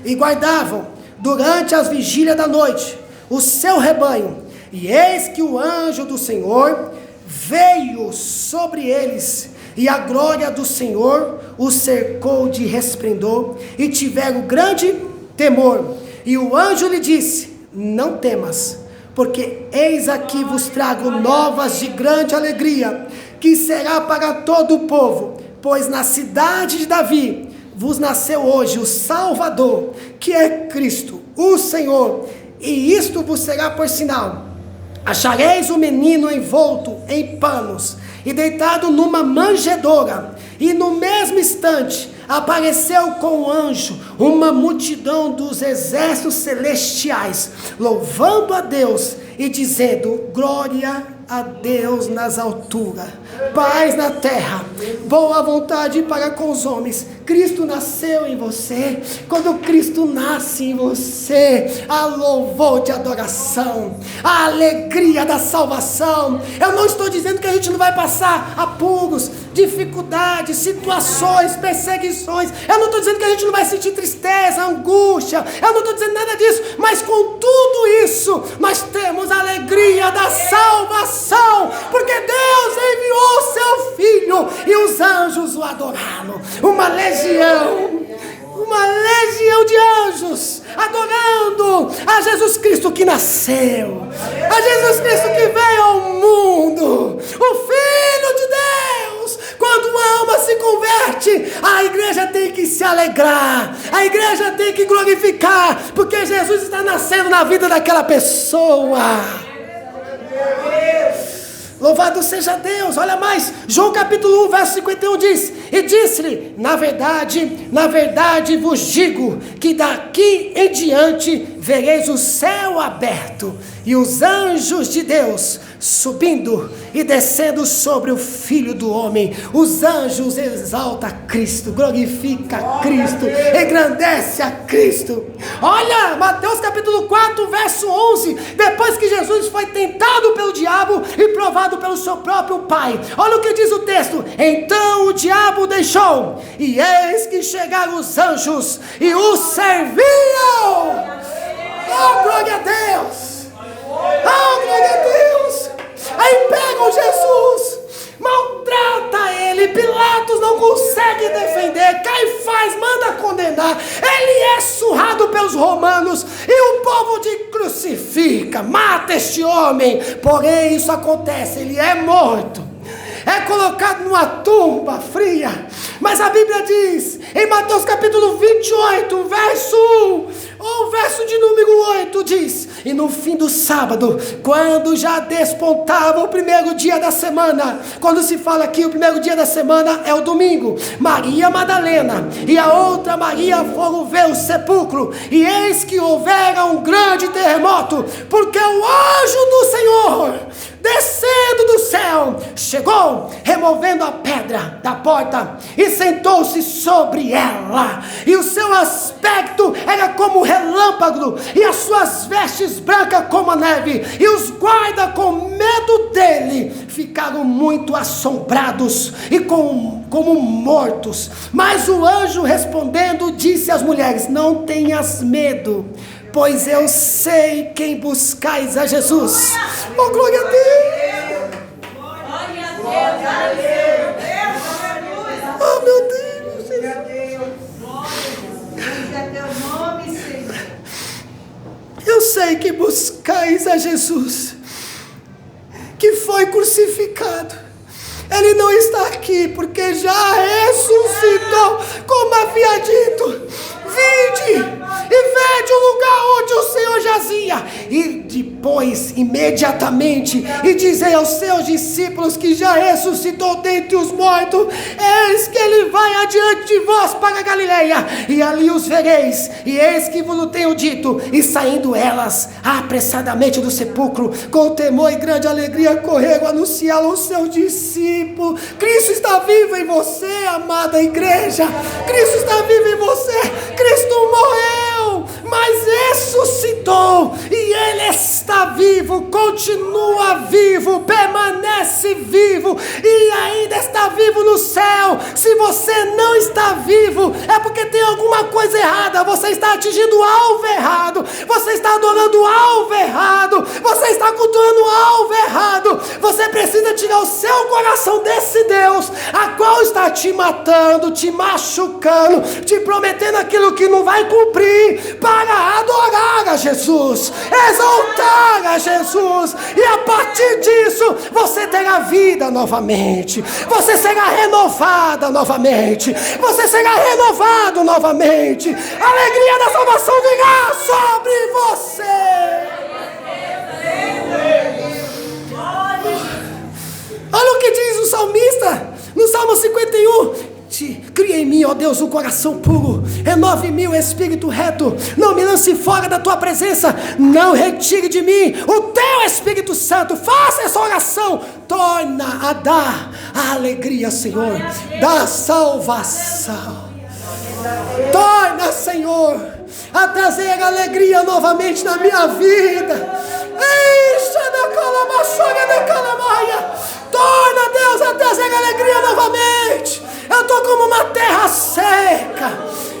e guardavam durante as vigílias da noite o seu rebanho, e eis que o anjo do Senhor veio sobre eles, e a glória do Senhor os cercou de resplendor, e tiveram grande temor. E o anjo lhe disse: não temas, porque eis aqui vos trago novas de grande alegria, que será para todo o povo, pois na cidade de Davi vos nasceu hoje o Salvador, que é Cristo, o Senhor. E isto vos será por sinal: achareis o menino envolto em panos e deitado numa manjedoura. E no mesmo instante apareceu com o anjo uma multidão dos exércitos celestiais, louvando a Deus e dizendo: glória a Deus nas alturas, paz na terra, boa vontade para com os homens. Cristo nasceu em você. Quando Cristo nasce em você, há louvor de adoração, a alegria da salvação. Eu não estou dizendo que a gente não vai passar apuros, dificuldades, situações, perseguições. Eu não estou dizendo que a gente não vai sentir tristeza, angústia. Eu não estou dizendo nada disso. Mas com tudo isso, nós temos a alegria da salvação, porque Deus enviou seu Filho e os anjos o adoraram. Uma legião de anjos adorando a Jesus Cristo que nasceu, a Jesus Cristo que veio ao mundo, o Filho de Deus. Quando uma alma se converte, a igreja tem que se alegrar, a igreja tem que glorificar, porque Jesus está nascendo na vida daquela pessoa. Louvado seja Deus. Olha mais, João capítulo 1, verso 51 diz: e disse-lhe: na verdade vos digo, que daqui em diante vereis o céu aberto, e os anjos de Deus subindo e descendo sobre o Filho do Homem. Os anjos exaltam a Cristo, glorifica a Cristo, engrandece a Cristo. Olha, Mateus capítulo 4, verso 11, depois que Jesus foi tentado pelo diabo e provado pelo seu próprio Pai. Olha o que diz o texto: então o diabo deixou, e eis que chegaram os anjos e o serviam. Oh, glória a Deus! Oh, glória a Deus! Aí pegam Jesus, maltrata ele, Pilatos não consegue defender, Caifás manda condenar, ele é surrado pelos romanos e o povo de crucifica, mata este homem. Porém isso acontece, ele é morto, é colocado numa tumba fria. Mas a Bíblia diz, em Mateus capítulo 28, verso 1, o verso de número 8 diz: e no fim do sábado, quando já despontava o primeiro dia da semana, quando se fala aqui o primeiro dia da semana é o domingo, Maria Madalena e a outra Maria foram ver o sepulcro, e eis que houvera um grande terremoto, porque o anjo do Senhor, descendo do céu, chegou, removendo a pedra da porta, e sentou-se sobre ela, e o seu aspecto era como relâmpago, e as suas vestes brancas como a neve, e os guardas, com medo dele, ficaram muito assombrados e como mortos. Mas o anjo respondendo disse às mulheres: não tenhas medo, pois eu sei quem buscais a Jesus. Oh, glória a Deus! Glória a Deus! Oh, meu Deus! Glória a Deus! Glória a teu nome, Senhor. Eu sei que buscais a Jesus, que foi crucificado. Ele não está aqui porque já ressuscitou, como havia dito. Vinde e vede o lugar onde o Senhor jazia. E depois, imediatamente, e dizei aos seus discípulos que já ressuscitou dentre os mortos: eis que ele vai adiante de vós para a Galileia, e ali os vereis. E eis que vos tenho dito. E saindo elas apressadamente do sepulcro, com temor e grande alegria, correram anunciá-lo aos seus discípulos. Cristo está vivo em você, amada igreja. Cristo está vivo em você. Cristo morreu, mas ressuscitou, e Ele está vivo, continua vivo, permanece vivo, e ainda está vivo no céu. Se você não está vivo, é porque tem alguma coisa errada. Você está atingindo o alvo errado, você está adorando o alvo errado, você está cultuando o alvo errado. Você precisa tirar o seu coração desse Deus, a qual está te matando, te machucando, te prometendo aquilo que não vai cumprir, para adorar a Jesus, exaltar a Jesus, e a partir disso você terá vida novamente, você será renovada novamente, você será renovado novamente, a alegria da salvação virá sobre você. Olha o que diz o salmista no Salmo 51: cria em mim, ó Deus, o coração puro, renove em mim o espírito reto, não me lance fora da tua presença, não retire de mim o teu Espírito Santo. Faça essa oração, torna a dar a alegria, Senhor, da salvação. Torna, Senhor, a trazer alegria novamente na minha vida. Torna, Deus, a trazer alegria novamente. Eu estou como uma terra seca,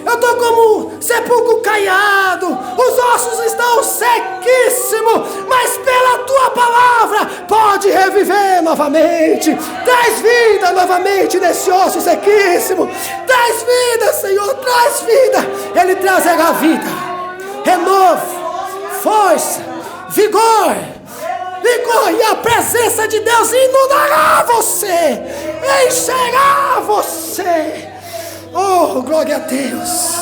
eu estou como sepulcro caiado, os ossos estão sequíssimos, mas pela tua palavra pode reviver novamente. Traz vida novamente nesse osso sequíssimo. Traz vida, Senhor, traz vida. Ele trazerá vida, renovo, força, vigor, e a presença de Deus inundará você, encherá você. Oh, glória a Deus.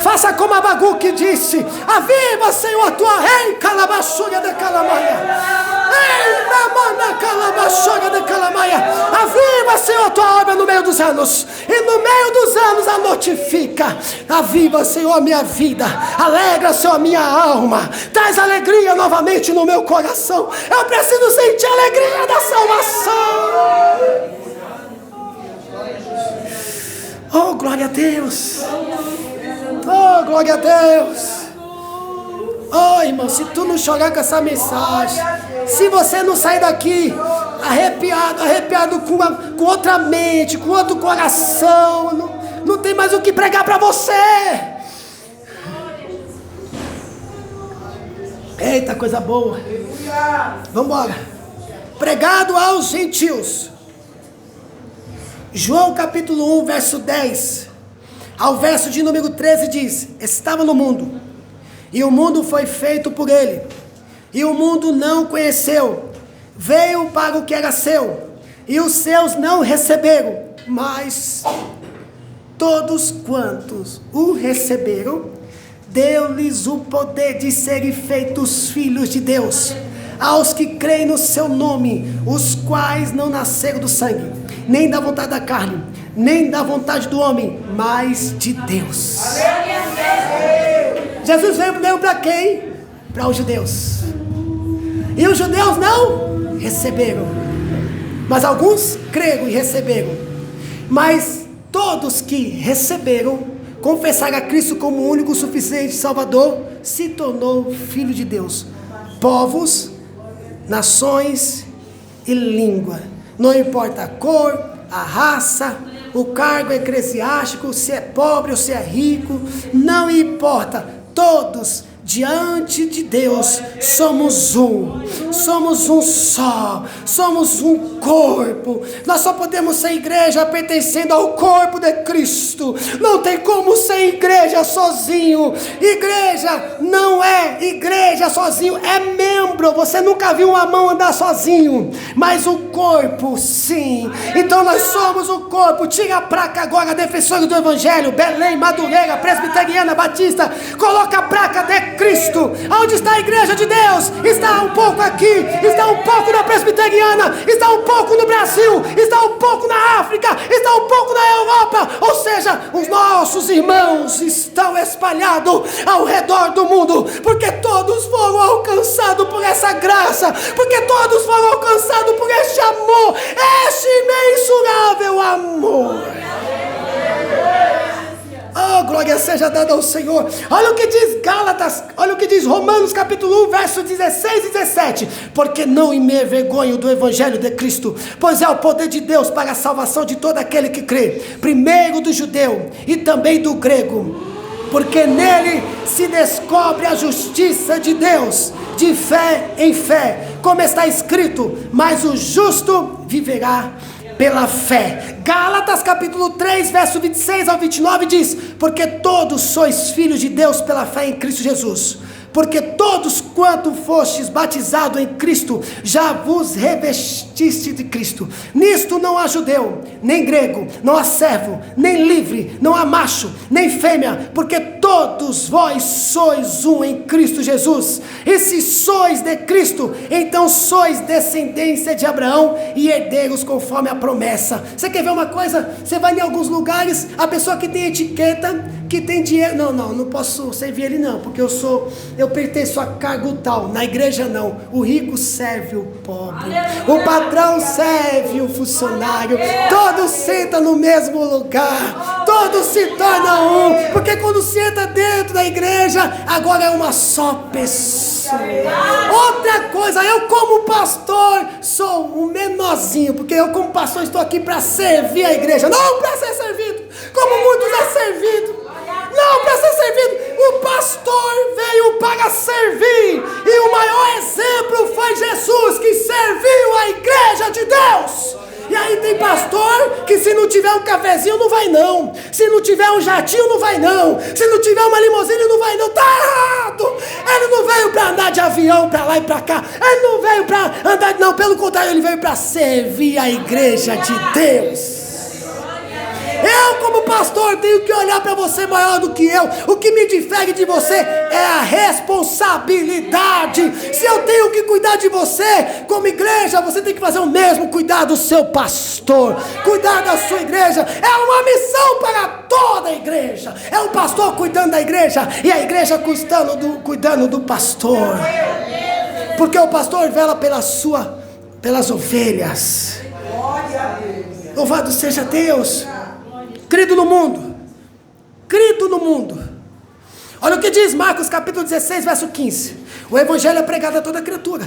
Faça como Abacuque disse: aviva, Senhor, a tua rei, calabaçuga de calamaia. Aviva, Senhor, a tua obra no meio dos anos, e no meio dos anos a notifica. Aviva, Senhor, a minha vida, alegra, Senhor, a minha alma, traz alegria novamente no meu coração. Eu preciso sentir a alegria da salvação. Oh, glória a Deus. Oh, glória a Deus. Oh, irmão, se tu não chorar com essa mensagem, se você não sair daqui arrepiado com outra mente, com outro coração, não tem mais o que pregar para você. Eita, coisa boa. Vamos embora. Pregado aos gentios. João capítulo 1, verso 10 ao verso de número 13 diz: estava no mundo, e o mundo foi feito por ele, e o mundo não o conheceu. Veio para o que era seu, e os seus não receberam. Mas todos quantos o receberam, deu-lhes o poder de serem feitos filhos de Deus, aos que creem no seu nome, os quais não nasceram do sangue, nem da vontade da carne, nem da vontade do homem, mas de Deus. Jesus veio para quem? Para os judeus. E os judeus não receberam, mas alguns creram e receberam. Mas todos que receberam, confessaram a Cristo como o único suficiente Salvador, se tornou filho de Deus. Povos, nações e língua, não importa a cor, a raça, o cargo eclesiástico, se é pobre ou se é rico, não importa, todos diante de Deus somos um só, somos um corpo. Nós só podemos ser igreja pertencendo ao corpo de Cristo. Não tem como ser igreja sozinho. Igreja não é igreja sozinho, é membro. Você nunca viu uma mão andar sozinho, mas o corpo sim. Então nós somos o corpo. Tira a placa agora, defensores do Evangelho, Belém, Madureira, Presbiteriana, Batista. Coloca a placa de Cristo. Onde está a igreja de Deus? Está um pouco aqui, está um pouco na Presbiteriana, está um pouco no Brasil, está um pouco na África, está um pouco na Europa. Ou seja, os nossos irmãos estão espalhados ao redor do mundo, porque todos foram alcançados por essa graça, porque todos foram alcançados por este amor, este imensurável amor. Oh, glória seja dada ao Senhor. Olha o que diz Gálatas, olha o que diz Romanos capítulo 1, verso 16 e 17. Porque não me envergonho do Evangelho de Cristo, pois é o poder de Deus para a salvação de todo aquele que crê, primeiro do judeu e também do grego. Porque nele se descobre a justiça de Deus, de fé em fé, como está escrito: mas o justo viverá pela fé. Gálatas capítulo 3, verso 26 ao 29 diz: porque todos sois filhos de Deus pela fé em Cristo Jesus. Porque todos quanto fostes batizados em Cristo, já vos revestiste de Cristo. Nisto não há judeu, nem grego, não há servo, nem livre, não há macho, nem fêmea, porque todos vós sois um em Cristo Jesus. E se sois de Cristo, então sois descendência de Abraão e herdeiros conforme a promessa. Você quer ver uma coisa? Você vai em alguns lugares, a pessoa que tem etiqueta, que tem dinheiro, não posso servir ele não, porque eu pertenço a cargo tal. Na igreja não, o rico serve o pobre, o patrão serve o funcionário, todos sentam no mesmo lugar, todos se tornam um, porque quando se entra dentro da igreja, agora é uma só pessoa. Outra coisa, eu como pastor sou um menorzinho, porque eu como pastor estou aqui para servir a igreja, não para ser servido, como muitos é servido. Não, para ser servido. O pastor veio para servir. E o maior exemplo foi Jesus, que serviu a igreja de Deus. E aí tem pastor que se não tiver um cafezinho não vai não. Se não tiver um jatinho não vai não. Se não tiver uma limusine não vai não. Tá errado. Ele não veio para andar de avião para lá e para cá. Ele não veio para andar, não. Pelo contrário, ele veio para servir a igreja de Deus. Eu, como pastor, tenho que olhar para você maior do que eu. O que me difere de você é a responsabilidade. Se eu tenho que cuidar de você, como igreja, você tem que fazer o mesmo. Cuidar do seu pastor, cuidar da sua igreja. É uma missão para toda a igreja. É o pastor cuidando da igreja e a igreja cuidando do pastor. Porque o pastor vela pelas ovelhas. Louvado seja Deus. Crido no mundo. Olha o que diz Marcos capítulo 16, verso 15. O evangelho é pregado a toda criatura.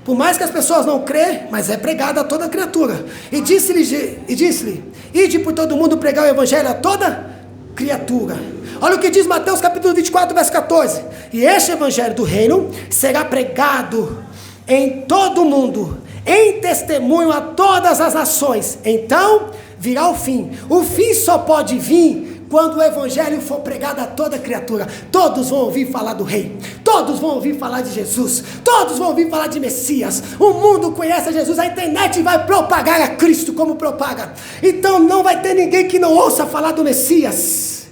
Por mais que as pessoas não crêem, mas é pregado a toda criatura. E disse-lhe, ide por todo mundo pregar o evangelho a toda criatura. Olha o que diz Mateus capítulo 24, verso 14. E este evangelho do reino será pregado em todo o mundo, em testemunho a todas as nações. Então virá o fim. O fim só pode vir quando o evangelho for pregado a toda criatura. Todos vão ouvir falar do rei. Todos vão ouvir falar de Jesus. Todos vão ouvir falar de Messias. O mundo conhece a Jesus. A internet vai propagar a Cristo como propaga. Então não vai ter ninguém que não ouça falar do Messias.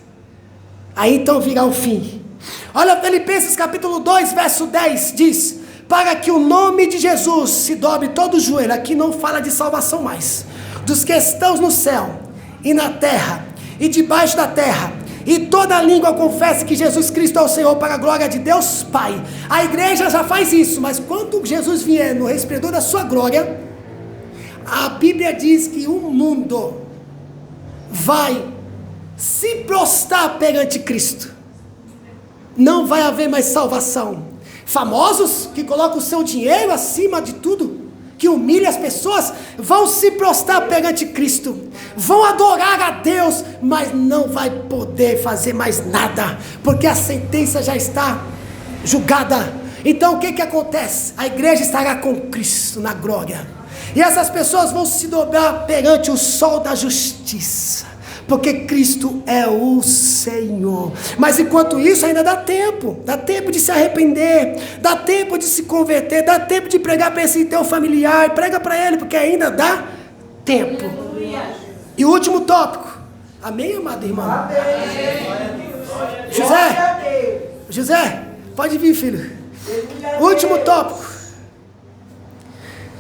Aí então virá o fim. Olha Filipenses capítulo 2, verso 10 diz: para que o nome de Jesus se dobre todo o joelho. Aqui não fala de salvação mais. Dos que estão no céu e na terra e debaixo da terra, e toda língua confesse que Jesus Cristo é o Senhor, para a glória de Deus Pai. A igreja já faz isso, mas quando Jesus vier no resplendor da sua glória, a Bíblia diz que o mundo vai se prostrar perante Cristo. Não vai haver mais salvação. Famosos que colocam o seu dinheiro acima de tudo, que humilha as pessoas, vão se prostrar perante Cristo, vão adorar a Deus, mas não vai poder fazer mais nada, porque a sentença já está julgada. Então o que acontece? A igreja estará com Cristo na glória, e essas pessoas vão se dobrar perante o sol da justiça, porque Cristo é o Senhor. Mas enquanto isso ainda dá tempo de se arrepender, dá tempo de se converter, dá tempo de pregar para esse teu familiar, prega para ele, porque ainda dá tempo. E o último tópico, amém, amado irmão? Amém. José, pode vir, filho. Último tópico,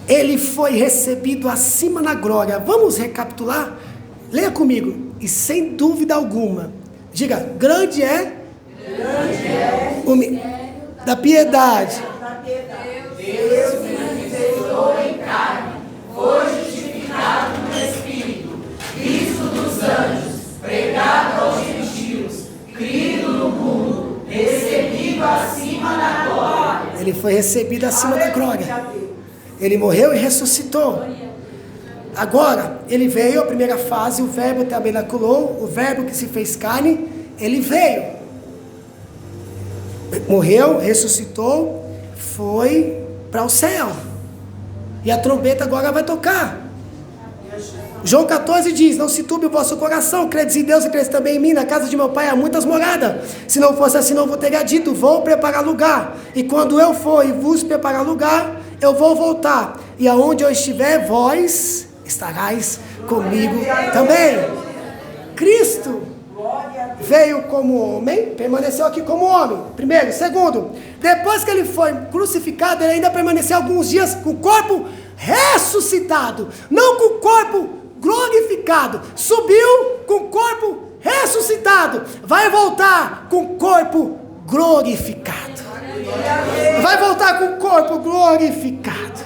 ele foi recebido acima na glória. Vamos recapitular? Leia comigo. E sem dúvida alguma, diga, grande é o da piedade. Deus se manifestou em carne, foi justificado no Espírito, visto dos anjos, pregado aos gentios, crido no mundo, recebido acima da glória. Ele foi recebido acima da glória. Ele morreu e ressuscitou. Agora, ele veio, a primeira fase, o verbo tabernaculou, o verbo que se fez carne, ele veio, morreu, ressuscitou, foi para o céu, e a trombeta agora vai tocar. João 14 diz, não se turbe o vosso coração, credes em Deus e credes também em mim, na casa de meu pai há muitas moradas, se não fosse assim não vou teria dito, vou preparar lugar, e quando eu for e vos preparar lugar, eu vou voltar, e aonde eu estiver, vós estarás comigo também. Cristo Veio como homem, permaneceu aqui como homem. Primeiro. Segundo, depois que ele foi crucificado, ele ainda permaneceu alguns dias com o corpo ressuscitado, não com o corpo glorificado. Subiu com o corpo ressuscitado, vai voltar com o corpo glorificado. Vai voltar com o corpo glorificado.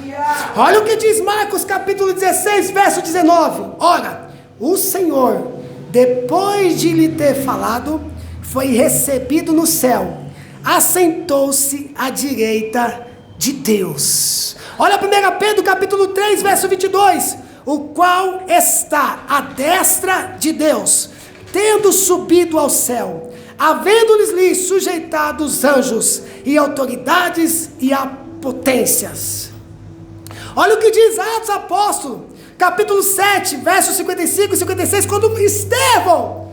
Olha o que diz Marcos capítulo 16, verso 19. Ora, o Senhor, depois de lhe ter falado, foi recebido no céu, assentou-se à direita de Deus. Olha 1 Pedro capítulo 3, verso 22. O qual está à destra de Deus, tendo subido ao céu, havendo-lhes sujeitado os anjos e autoridades e a potências. Olha o que diz Atos Apóstolos, capítulo 7, versos 55 e 56, quando Estevão,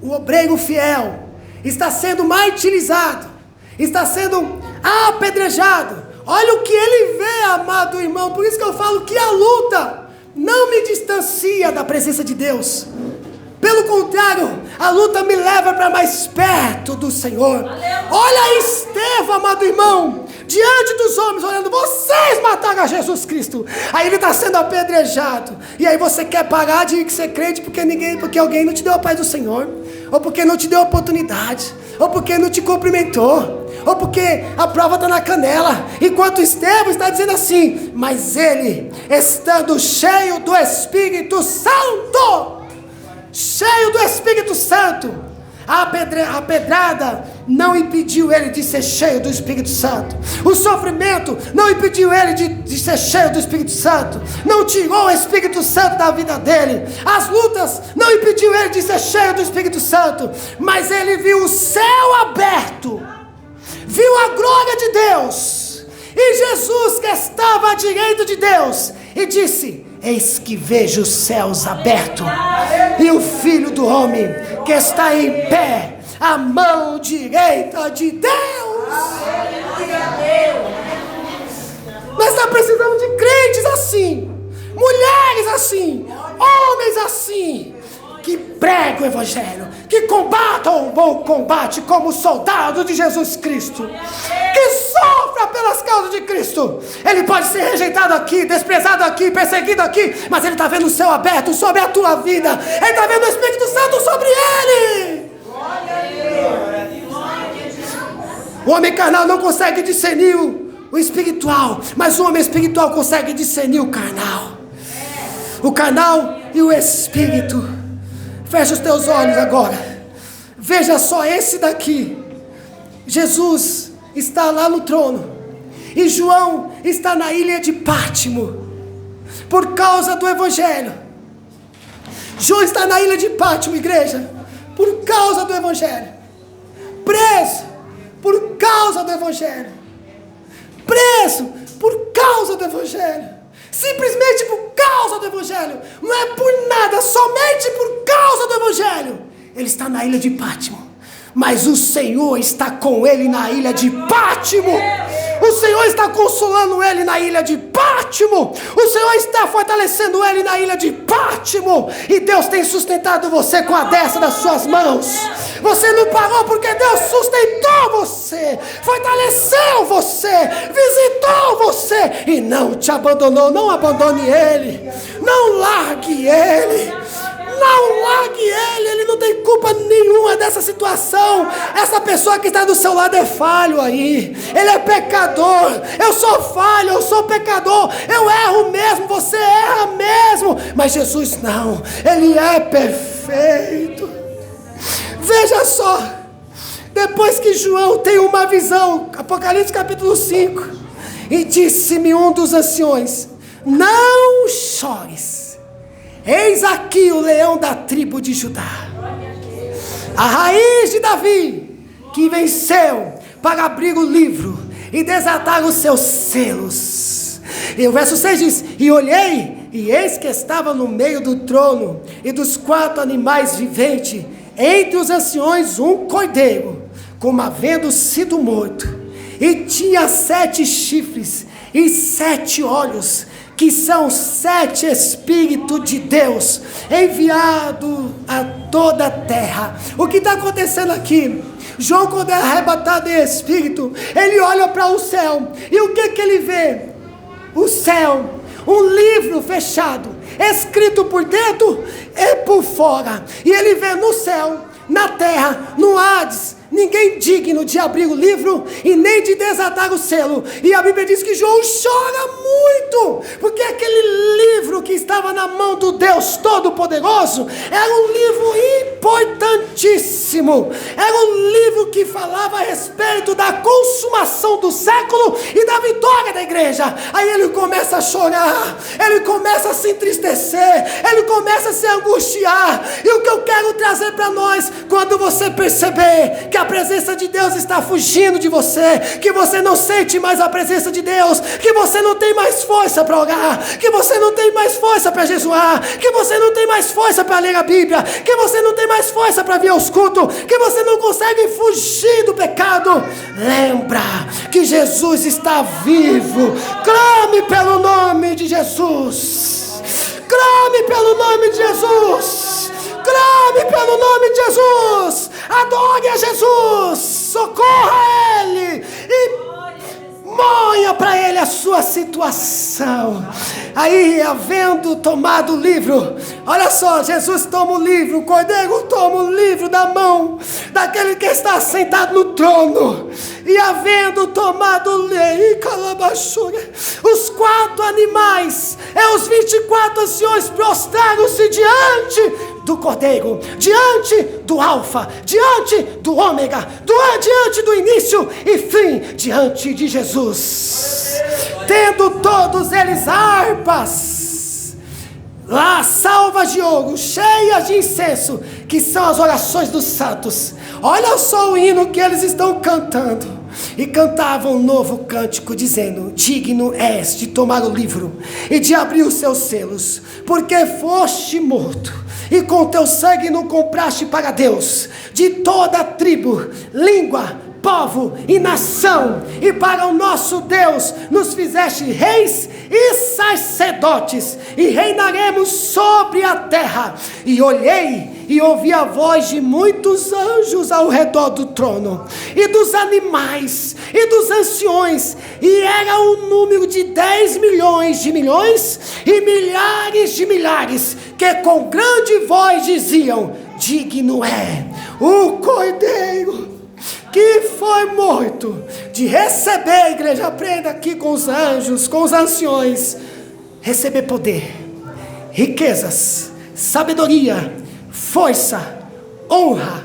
o obreiro fiel, está sendo martirizado, está sendo apedrejado. Olha o que ele vê, amado irmão. Por isso que eu falo que a luta não me distancia da presença de Deus. Pelo contrário, a luta me leva para mais perto do Senhor. Olha Estevão, amado irmão, diante dos homens, olhando, vocês mataram a Jesus Cristo. Aí ele está sendo apedrejado. E aí você quer parar de ser crente porque alguém não te deu a paz do Senhor, ou porque não te deu oportunidade, ou porque não te cumprimentou, ou porque a prova está na canela. Enquanto Estevão está dizendo assim: mas ele, estando cheio do Espírito Santo, cheio do Espírito Santo, a pedrada não impediu ele de ser cheio do Espírito Santo. O sofrimento não impediu ele de ser cheio do Espírito Santo. Não tirou o Espírito Santo da vida dele. As lutas não impediu ele de ser cheio do Espírito Santo. Mas ele viu o céu aberto, viu a glória de Deus, e Jesus que estava à direita de Deus, e disse: eis que vejo os céus abertos, e o Filho do Homem que está em pé, à mão direita de Deus. Nós estamos precisando de crentes assim, mulheres assim, homens assim, que pregam o Evangelho, que combatam o bom combate como soldado de Jesus Cristo, que sofra pelas causas de Cristo. Ele pode ser rejeitado aqui, desprezado aqui, perseguido aqui, mas ele está vendo o céu aberto sobre a tua vida. Ele está vendo o Espírito Santo sobre ele. O homem carnal não consegue discernir o espiritual, mas o homem espiritual consegue discernir o carnal. O carnal e o espírito. Fecha os teus olhos agora. Veja só esse daqui. Jesus está lá no trono, e João está na ilha de Pátimo, por causa do Evangelho. João está na ilha de Pátimo, igreja, por causa do Evangelho. Preso por causa do Evangelho. Preso por causa do Evangelho. Simplesmente por causa do Evangelho. Não é por nada, somente por causa do Evangelho. Ele está na ilha de Pátimo, mas o Senhor está com ele na ilha de Pátimo. O Senhor está consolando ele na ilha de Pátimo. O Senhor está fortalecendo ele na ilha de Pátimo. E Deus tem sustentado você com a destra das suas mãos. Você não parou porque Deus sustentou você, fortaleceu você, visitou você e não te abandonou. Não abandone ele, não largue ele. Não largue ele, ele não tem culpa nenhuma dessa situação. Essa pessoa que está do seu lado é falho aí, ele é pecador. Eu sou falho, eu sou pecador, eu erro mesmo, você erra mesmo, mas Jesus não, ele é perfeito. Veja só, depois que João tem uma visão, Apocalipse capítulo 5, e disse-me um dos anciões: não chores, eis aqui o leão da tribo de Judá, a raiz de Davi, que venceu para abrir o livro e desatar os seus selos. E o verso 6 diz: e olhei, e eis que estava no meio do trono e dos 4 animais viventes, entre os anciões um cordeiro, como havendo sido morto, e tinha 7 chifres e 7 olhos, que são 7 Espíritos de Deus enviados a toda a terra. O que está acontecendo aqui? João, quando é arrebatado em Espírito, ele olha para o céu, e o que ele vê? O céu, um livro fechado, escrito por dentro e por fora, e ele vê no céu, na terra, no Hades, ninguém digno de abrir o livro e nem de desatar o selo. E a Bíblia diz que João chora muito, porque aquele livro que estava na mão do Deus Todo-Poderoso era um livro importantíssimo, era um livro que falava a respeito da consumação do século e da vitória da igreja. Aí ele começa a chorar, ele começa a se entristecer, ele começa a se angustiar. E o que eu quero trazer para nós, quando você perceber que a presença de Deus está fugindo de você, que você não sente mais a presença de Deus, que você não tem mais força para orar, que você não tem mais força para jejuar, que você não tem mais força para ler a Bíblia, que você não tem mais força para vir aos cultos, que você não consegue fugir do pecado, lembra que Jesus está vivo. Clame pelo nome de Jesus, clame pelo nome de Jesus, clame pelo nome de Jesus, adore a Jesus, socorra a Ele e monha para Ele a sua situação. Aí, havendo tomado o livro, olha só, Jesus toma o livro, o Cordeiro toma o livro da mão daquele que está sentado no trono, e havendo tomado o livro, os 4 animais, os 24 anciões prostraram-se diante do Cordeiro, diante do Alfa, diante do Ômega, diante do início e fim, diante de Jesus, tendo todos eles harpas, lá salvas de ouro, cheias de incenso, que são as orações dos santos. Olha só o hino que eles estão cantando. E cantavam um novo cântico, dizendo: digno és de tomar o livro e de abrir os seus selos, porque foste morto, e com teu sangue não compraste para Deus de toda a tribo, língua, povo e nação, e para o nosso Deus nos fizeste reis e sacerdotes, e reinaremos sobre a terra. E olhei e ouvi a voz de muitos anjos ao redor do trono, e dos animais, e dos anciões, e era um número de 10 milhões de milhões, e milhares de milhares, que com grande voz diziam: digno é o Cordeiro que foi morto de receber, igreja, aprenda aqui com os anjos, com os anciões, receber poder, riquezas, sabedoria, força, honra,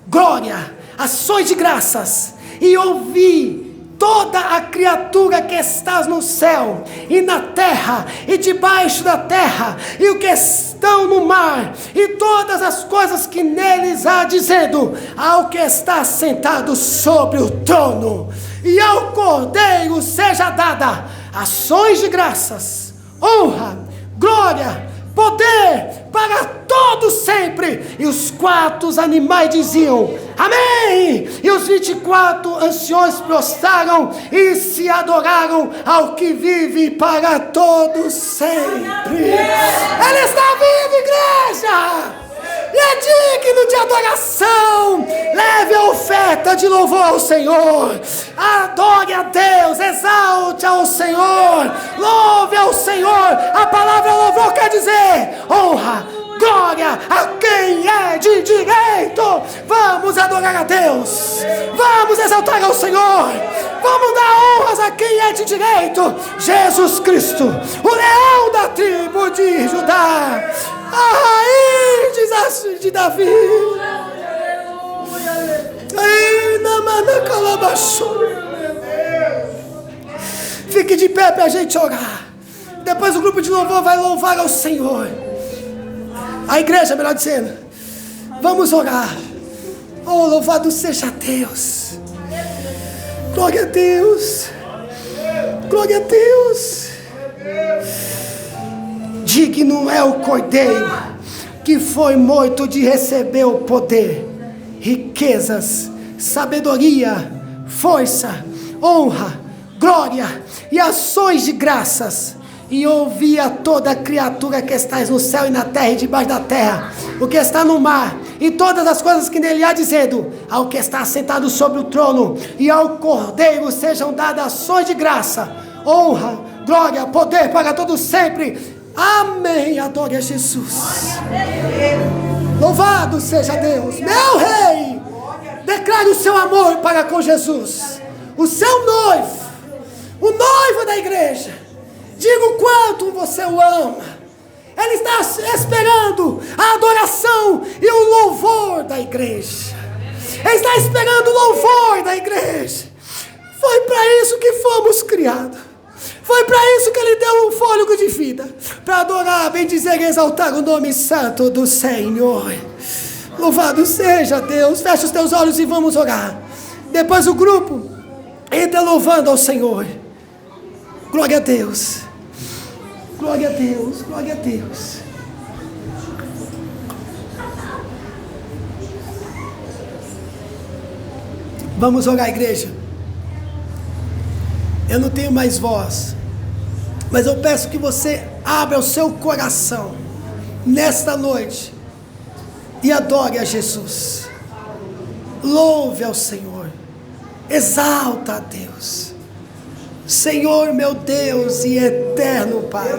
glória, ações de graças, e ouvir toda a criatura que está no céu e na terra e debaixo da terra, e o que estão no mar, e todas as coisas que neles há, dizendo ao que está sentado sobre o trono e ao Cordeiro seja dada ações de graças, honra, glória, poder para todos sempre. E os 4 animais diziam: amém. E os 24 anciões prostraram e se adoraram ao que vive para todos sempre. Ele está vivo, igreja, e é digno de adoração. Leve a oferta de louvor ao Senhor, adore a Deus, exalte ao Senhor, louve ao Senhor. A palavra louvor quer dizer honra, glória a quem é de direito. Vamos adorar a Deus, vamos exaltar ao Senhor, vamos dar honras a quem é de direito: Jesus Cristo, o leão da tribo de Judá, a raiz de Davi. Fique de pé para a gente orar. Depois o grupo de louvor vai louvar ao Senhor. A igreja, melhor dizendo, vamos orar. Oh, louvado seja Deus. Glória a Deus. Glória a Deus. Digno é o Cordeiro que foi morto de receber o poder, riquezas, sabedoria, força, honra, glória e ações de graças. e ouvi a toda criatura que está no céu e na terra e debaixo da terra, o que está no mar, e todas as coisas que nele há, dizendo: ao que está sentado sobre o trono e ao Cordeiro sejam dadas ações de graça, honra, glória, poder para todos sempre. Amém. Adore a Jesus. Louvado seja Deus, meu Rei. Declare o seu amor para com Jesus, o seu noivo, o noivo da igreja. Diga o quanto você o ama. Ele está esperando a adoração e o louvor da igreja. Ele está esperando o louvor da igreja. Foi para isso que fomos criados. Foi para isso que Ele deu um fôlego de vida, para adorar, bendizer e exaltar o nome santo do Senhor. Louvado seja Deus. Fecha os teus olhos e vamos orar. Depois o grupo entra louvando ao Senhor. Glória a Deus. Glória a Deus. Glória a Deus. Vamos orar, igreja. Eu não tenho mais voz, mas eu peço que você abra o seu coração nesta noite e adore a Jesus. Louve ao Senhor, exalta a Deus. Senhor, meu Deus e eterno Pai,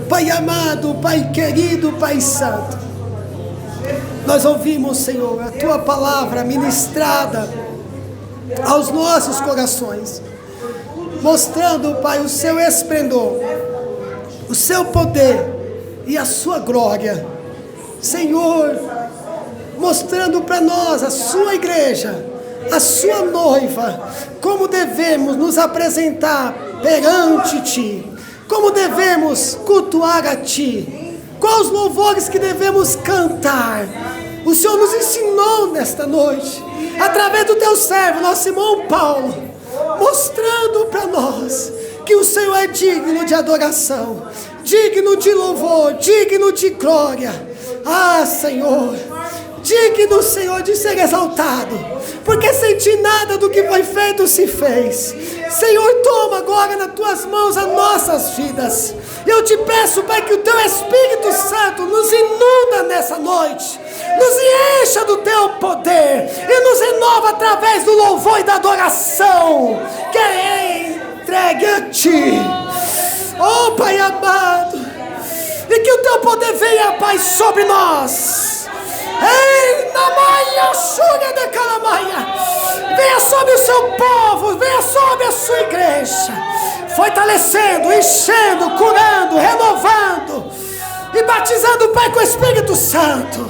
Pai amado, Pai querido, Pai santo, nós ouvimos, Senhor, a Tua palavra ministrada aos nossos corações, mostrando, Pai, o Seu esplendor, o Seu poder e a Sua glória. Senhor, mostrando para nós a Sua igreja, a Sua noiva, como devemos nos apresentar perante Ti, como devemos cultuar a Ti, quais os louvores que devemos cantar. O Senhor nos ensinou nesta noite, através do Teu servo, nosso irmão Paulo, mostrando para nós que o Senhor é digno de adoração, digno de louvor, digno de glória. Ah, Senhor, digno, Senhor, de ser exaltado, porque sem Ti nada do que foi feito se fez. Senhor, toma agora nas Tuas mãos as nossas vidas. Eu Te peço, Pai, que o Teu Espírito Santo nos inunda nessa noite, nos encha do Teu poder e nos renova através do louvor e da adoração que é entregue a Ti. Oh, Pai amado, e que o Teu poder venha, Pai, sobre nós. Ei, na maia, chuga de calamaia, venha sobre o Seu povo, venha sobre a Sua igreja, fortalecendo, enchendo, curando, renovando e batizando, Pai, com o Espírito Santo.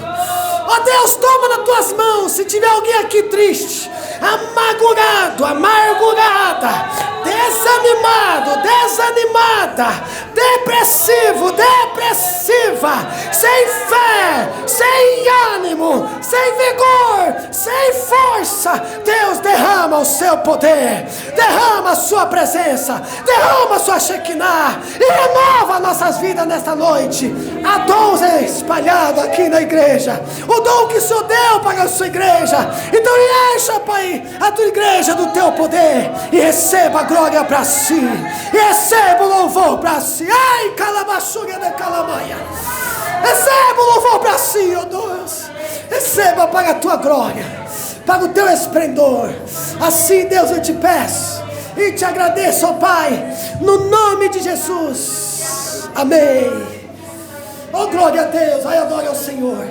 Ó Deus, toma nas Tuas mãos. Se tiver alguém aqui triste, amargurado, amargurada, desanimado, desanimada, depressivo, depressiva, sem fé, sem ânimo, sem vigor, sem força, Deus, derrama o Seu poder, derrama a Sua presença, derrama a Sua Shekinah e renova nossas vidas nesta noite. Há dons espalhados aqui na igreja, o dom que o Senhor deu para a Sua igreja. Então encha, Pai, a Tua igreja do Teu poder e receba a glória para Si, e receba o louvor para Si. Ai, calabaçuga de calamaia, receba o louvor para Si, ó Deus. Receba para a Tua glória, para o Teu esplendor. Assim, Deus, eu Te peço e Te agradeço, ó Pai, no nome de Jesus. Amém. Oh, glória a Deus. Ai, adore ao Senhor.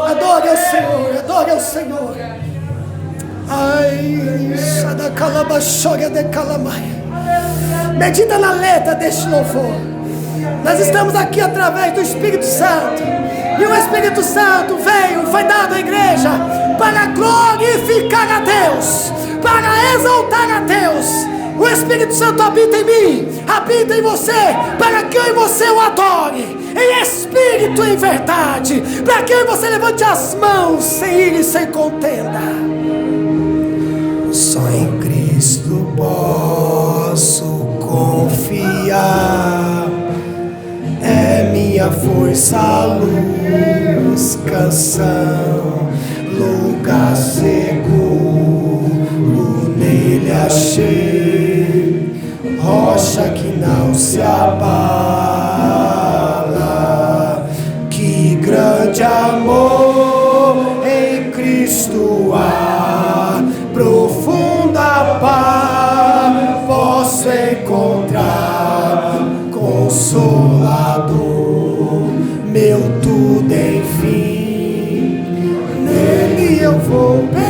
Adore ao Senhor, adore ao Senhor. Ai, sadacalabaxória de calamaia. Medita na letra deste louvor. Nós estamos aqui através do Espírito Santo, e o Espírito Santo veio, foi dado à igreja para glorificar a Deus, para exaltar a Deus. O Espírito Santo habita em mim, habita em você, para que eu e você o adore em espírito e em verdade, para que eu e você levante as mãos sem ira e sem contenda. Só em Cristo posso confiar, é minha força, luz, canção, lugar seguro nele achei, rocha que não se abala. Que grande amor em Cristo há, profunda paz posso encontrar. Consolador, meu tudo enfim, nele eu vou permanecer.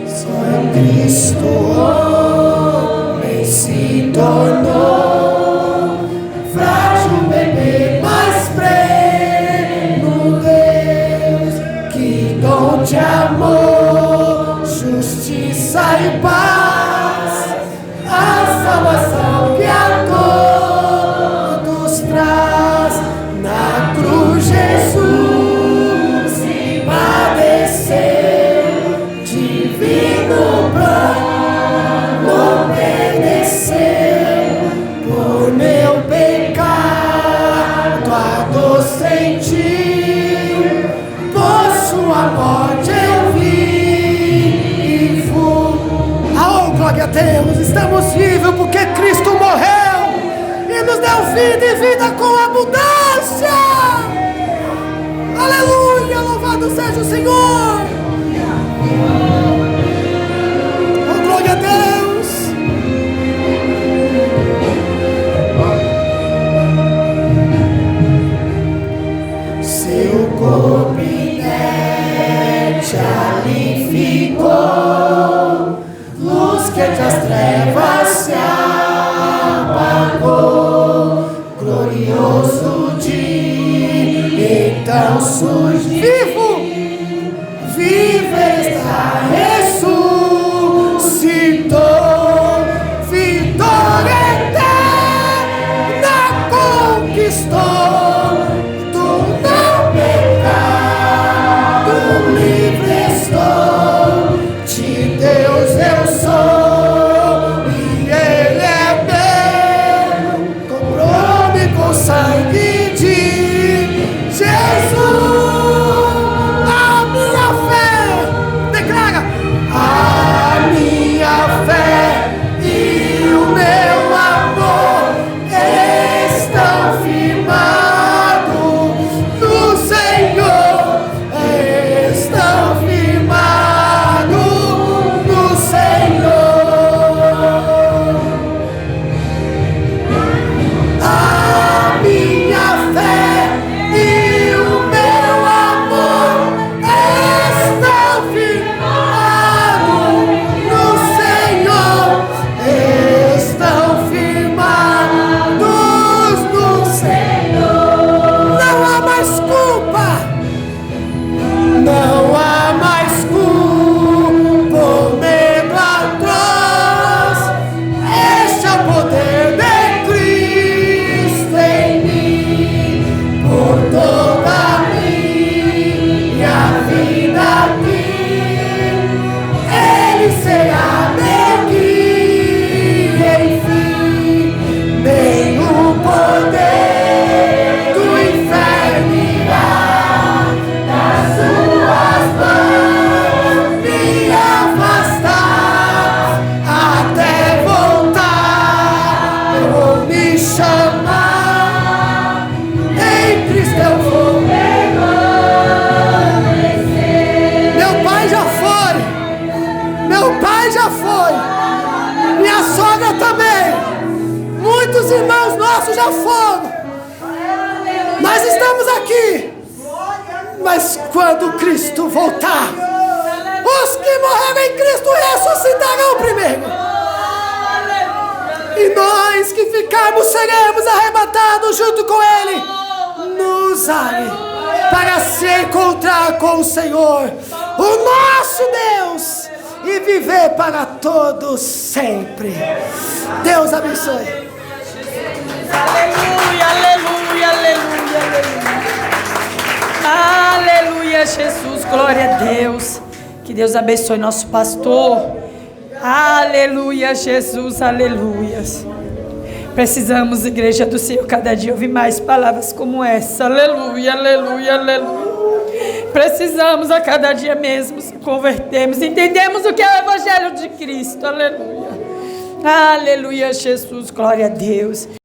Só em Cristo homem se tornou, frágil bebê, mas pleno Deus. Que dom de amor, justiça e paz, a salvação que a todos traz. Na cruz Jesus se padeceu, divino plano obedeceu. Por meu pecado a dor sentiu, por sua morte eu vi e fui. Oh, glória a Deus, estamos vivos porque Cristo morreu e nos deu vida e vida com abundância. Aleluia, louvado seja o Senhor. Oh, glória a Deus. Seu corpo inerte ali ficou, luz que entre as trevas se apagou. Glorioso dia, então surge vivo, vivo está, ressuscitou, vitória eterna conquistou. Do não pecado livre estou, de Deus eu sou e Ele é meu. Comprou-me com sangue de Jesus. A minha fé, declara, a minha fé e o meu amor estão firmados no Senhor, estão firmados no Senhor. A minha fé e o meu amor estão firmados no Senhor, estão firmados no Senhor. Não há mais culpa, não há mais culpa, por medo atroz. Este é o poder de Cristo em mim, por toda a minha vida aqui. Ele será meu guia, enfim, nenhum poder do inferno irá das suas mãos me afastar. Até voltar eu vou me chamar, em Cristo eu vou permanecer. Meu pai já foi, meu pai já foi, minha sogra também, muitos irmãos nossos já foram. Nós estamos aqui, mas quando Cristo voltar, os que morreram em Cristo ressuscitarão primeiro, e nós que ficarmos seremos arrebatados junto com Ele nos ares, para se encontrar com o Senhor, o nosso Deus, e viver para todos sempre. Deus abençoe. Aleluia, aleluia, aleluia, aleluia. Aleluia, Jesus, glória a Deus. Que Deus abençoe nosso pastor. Aleluia, Jesus, aleluia. Precisamos, igreja do Senhor, cada dia ouvir mais palavras como essa. Aleluia, aleluia, aleluia. Precisamos a cada dia mesmo nos convertermos, entendemos o que é o Evangelho de Cristo. Aleluia. Aleluia, Jesus, glória a Deus.